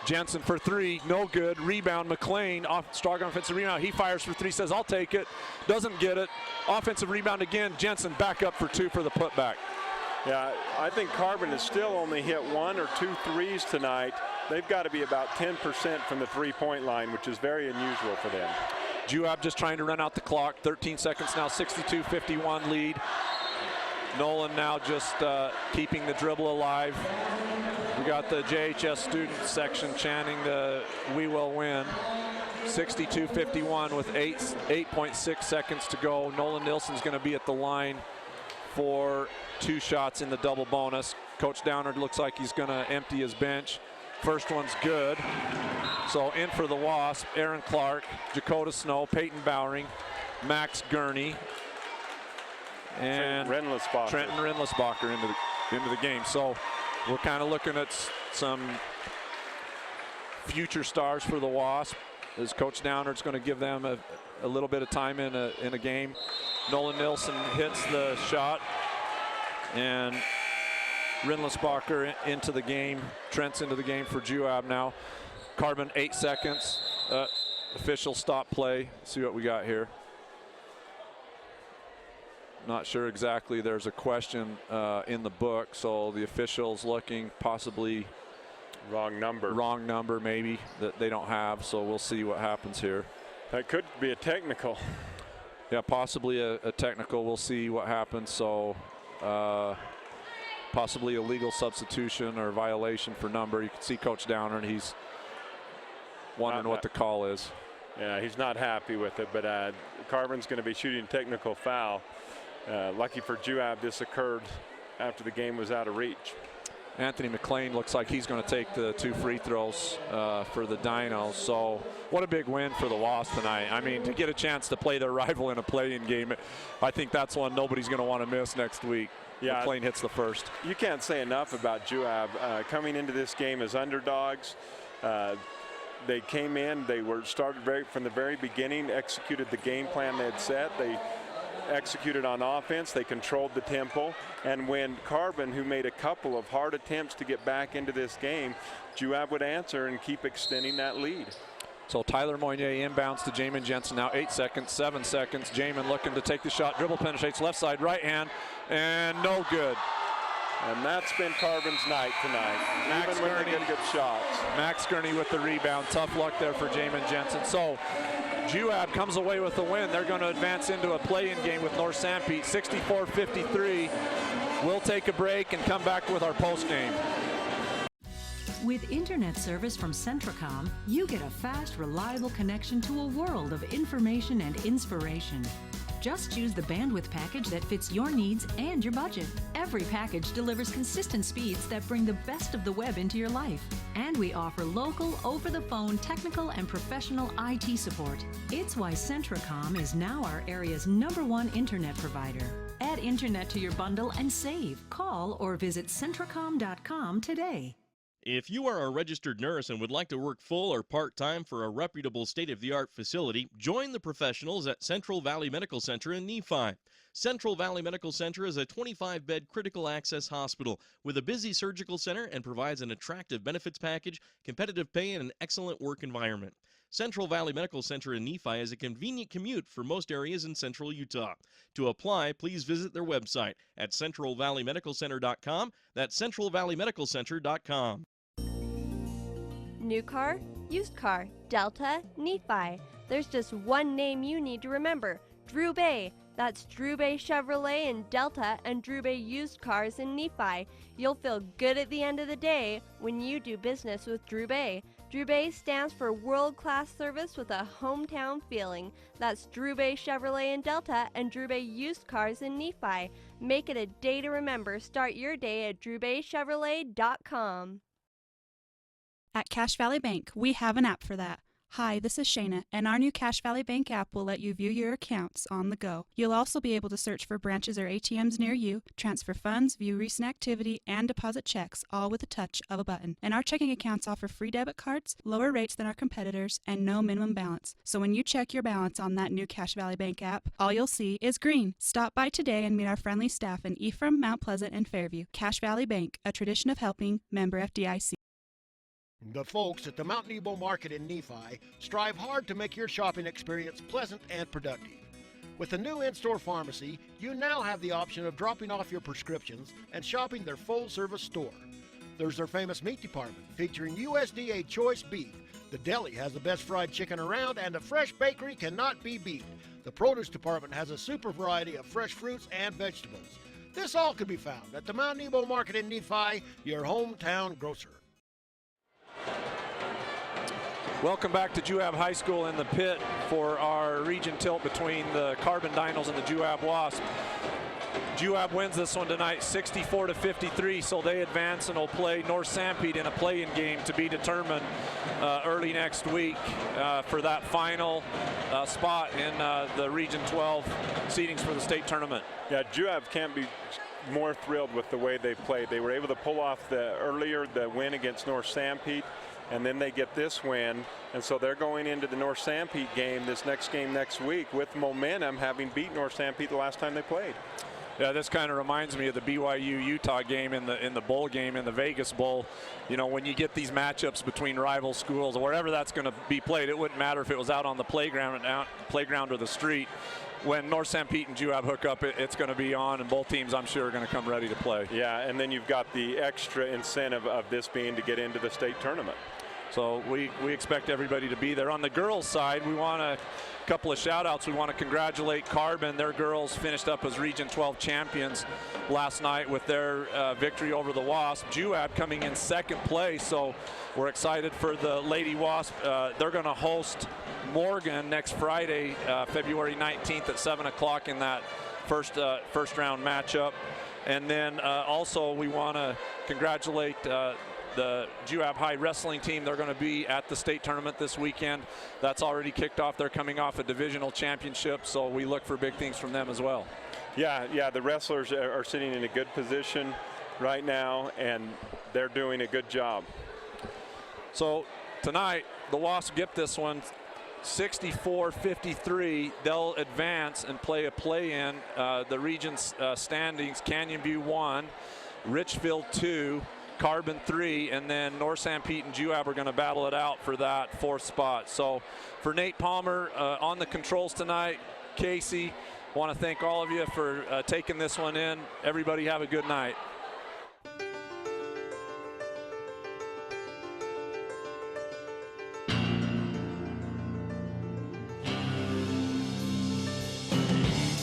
Jensen for three, no good. Rebound, McLean, strong offensive rebound. He fires for three, says, I'll take it. Doesn't get it. Offensive rebound again. Jensen back up for two for the putback. Yeah, I think Carbon has still only hit 1 or 2 threes tonight. They've got to be about 10% from the three-point line, which is very unusual for them. Juab just trying to run out the clock. 13 seconds now, 62-51 lead. Nolan now just keeping the dribble alive. We got the JHS student section chanting the "We will win." 62-51 with 8.6 seconds to go. Nolan Nilsson's going to be at the line for 2 shots in the double bonus. Coach Downer looks like he's going to empty his bench. First one's good. So in for the Wasp, Aaron Clark, Dakota Snow, Peyton Bowering, Max Gurney, and Trenton Renlisbacher into the game. So we're kind of looking at some future stars for the Wasp, as Coach Downer's going to give them a little bit of time in a game. Nolan Nilsson hits the shot, and Renlisbacher into the game. Trent's into the game for Juab now. Carbon 8 seconds. Official stop play. See what we got here. Not sure exactly. There's a question in the book, so the official's looking possibly wrong number maybe that they don't have. So we'll see what happens here. That could be a technical. Yeah, possibly a technical. We'll see what happens. So possibly a legal substitution or violation for number. You can see Coach Downer, and he's wondering what the call is. Yeah, he's not happy with it, but Carbon's going to be shooting a technical foul. Lucky for Juab, this occurred after the game was out of reach. Anthony McLean looks like he's going to take the 2 free throws for the Dinos. So what a big win for the Wasps tonight. I mean, to get a chance to play their rival in a play-in game, I think that's one nobody's going to want to miss next week. Yeah, McLean hits the first. You can't say enough about Juab coming into this game as underdogs. They came in, they were started from the very beginning, executed the game plan they had set. They executed on offense, they controlled the tempo, and when Carbon, who made a couple of hard attempts to get back into this game, Juab would answer and keep extending that lead. So Tyler Moynier inbounds to Jamin Jensen now. 8 seconds, 7 seconds. Jamin looking to take the shot. Dribble penetrates left side, right hand, and no good. And that's been Carbon's night tonight, even when they get good shots. Max Gurney with the rebound. Tough luck there for Jamin Jensen. So Juab comes away with the win. They're going to advance into a play-in game with North Sanpete, 64-53. We'll take a break and come back with our post game. With internet service from Centracom, you get a fast, reliable connection to a world of information and inspiration. Just choose the bandwidth package that fits your needs and your budget. Every package delivers consistent speeds that bring the best of the web into your life. And we offer local, over-the-phone, technical, and professional IT support. It's why Centracom is now our area's #1 internet provider. Add internet to your bundle and save. Call or visit Centracom.com today. If you are a registered nurse and would like to work full or part-time for a reputable state-of-the-art facility, join the professionals at Central Valley Medical Center in Nephi. Central Valley Medical Center is a 25-bed critical access hospital with a busy surgical center and provides an attractive benefits package, competitive pay, and an excellent work environment. Central Valley Medical Center in Nephi is a convenient commute for most areas in central Utah. To apply, please visit their website at centralvalleymedicalcenter.com. That's centralvalleymedicalcenter.com. New car, used car, Delta, Nephi. There's just one name you need to remember, Drew Bay. That's Drew Bay Chevrolet in Delta and Drew Bay Used Cars in Nephi. You'll feel good at the end of the day when you do business with Drew Bay. Drew Bay stands for world-class service with a hometown feeling. That's Drew Bay Chevrolet in Delta and Drew Bay Used Cars in Nephi. Make it a day to remember. Start your day at drewbaychevrolet.com. At Cache Valley Bank, we have an app for that. Hi, this is Shayna, and our new Cache Valley Bank app will let you view your accounts on the go. You'll also be able to search for branches or ATMs near you, transfer funds, view recent activity, and deposit checks, all with a touch of a button. And our checking accounts offer free debit cards, lower rates than our competitors, and no minimum balance. So when you check your balance on that new Cache Valley Bank app, all you'll see is green. Stop by today and meet our friendly staff in Ephraim, Mount Pleasant, and Fairview. Cache Valley Bank, a tradition of helping, member FDIC. The folks at the Mount Nebo Market in Nephi strive hard to make your shopping experience pleasant and productive. With the new in-store pharmacy, you now have the option of dropping off your prescriptions and shopping their full-service store. There's their famous meat department featuring USDA choice beef. The deli has the best fried chicken around, and the fresh bakery cannot be beat. The produce department has a super variety of fresh fruits and vegetables. This all can be found at the Mount Nebo Market in Nephi, your hometown grocer. Welcome back to Juab High School in the pit for our region tilt between the Carbon Dinos and the Juab Wasps. Juab wins this one tonight 64-53, so they advance and will play North Sanpete in a play-in game to be determined early next week for that final spot in the Region 12 seedings for the state tournament. Yeah, Juab can't be more thrilled with the way they played. They were able to pull off the win against North Sanpete, and then they get this win, and so they're going into the North Sanpete game, this next game next week, with momentum, having beat North Sanpete the last time they played. Yeah, this kind of reminds me of the BYU-Utah game in the bowl game, in the Vegas Bowl. You know, when you get these matchups between rival schools or wherever that's going to be played, it wouldn't matter if it was out on the playground or the street. When North Sanpete and Juab hook up, it's going to be on, and both teams, I'm sure, are going to come ready to play. Yeah, and then you've got the extra incentive of this being to get into the state tournament. So we expect everybody to be there. On the girls' side, we want a couple of shout-outs. We want to congratulate Carbon. Their girls finished up as Region 12 champions last night with their victory over the Wasps. Juab coming in second place, so we're excited for the Lady Wasp. They're going to host Morgan next Friday, February 19th at 7 o'clock in that first round matchup. And then also we want to congratulate the Juab High wrestling team. They're going to be at the state tournament this weekend. That's already kicked off. They're coming off a divisional championship, so we look for big things from them as well. Yeah, the wrestlers are sitting in a good position right now, and they're doing a good job. So tonight, the Wasps get this one 64-53. They'll advance and play a play-in. The region's standings: Canyon View 1, Richfield 2, Carbon 3, and then North Sanpete and Juab are going to battle it out for that fourth spot. So for Nate Palmer on the controls tonight, Casey, want to thank all of you for taking this one in. Everybody have a good night.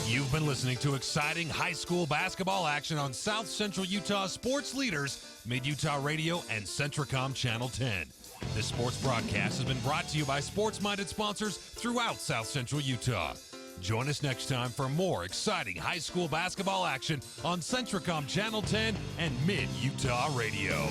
You've been listening to exciting high school basketball action on South Central Utah sports leaders, Mid-Utah Radio and Centricom Channel 10. This sports broadcast has been brought to you by sports-minded sponsors throughout South Central Utah. Join us next time for more exciting high school basketball action on Centricom Channel 10 and Mid-Utah Radio.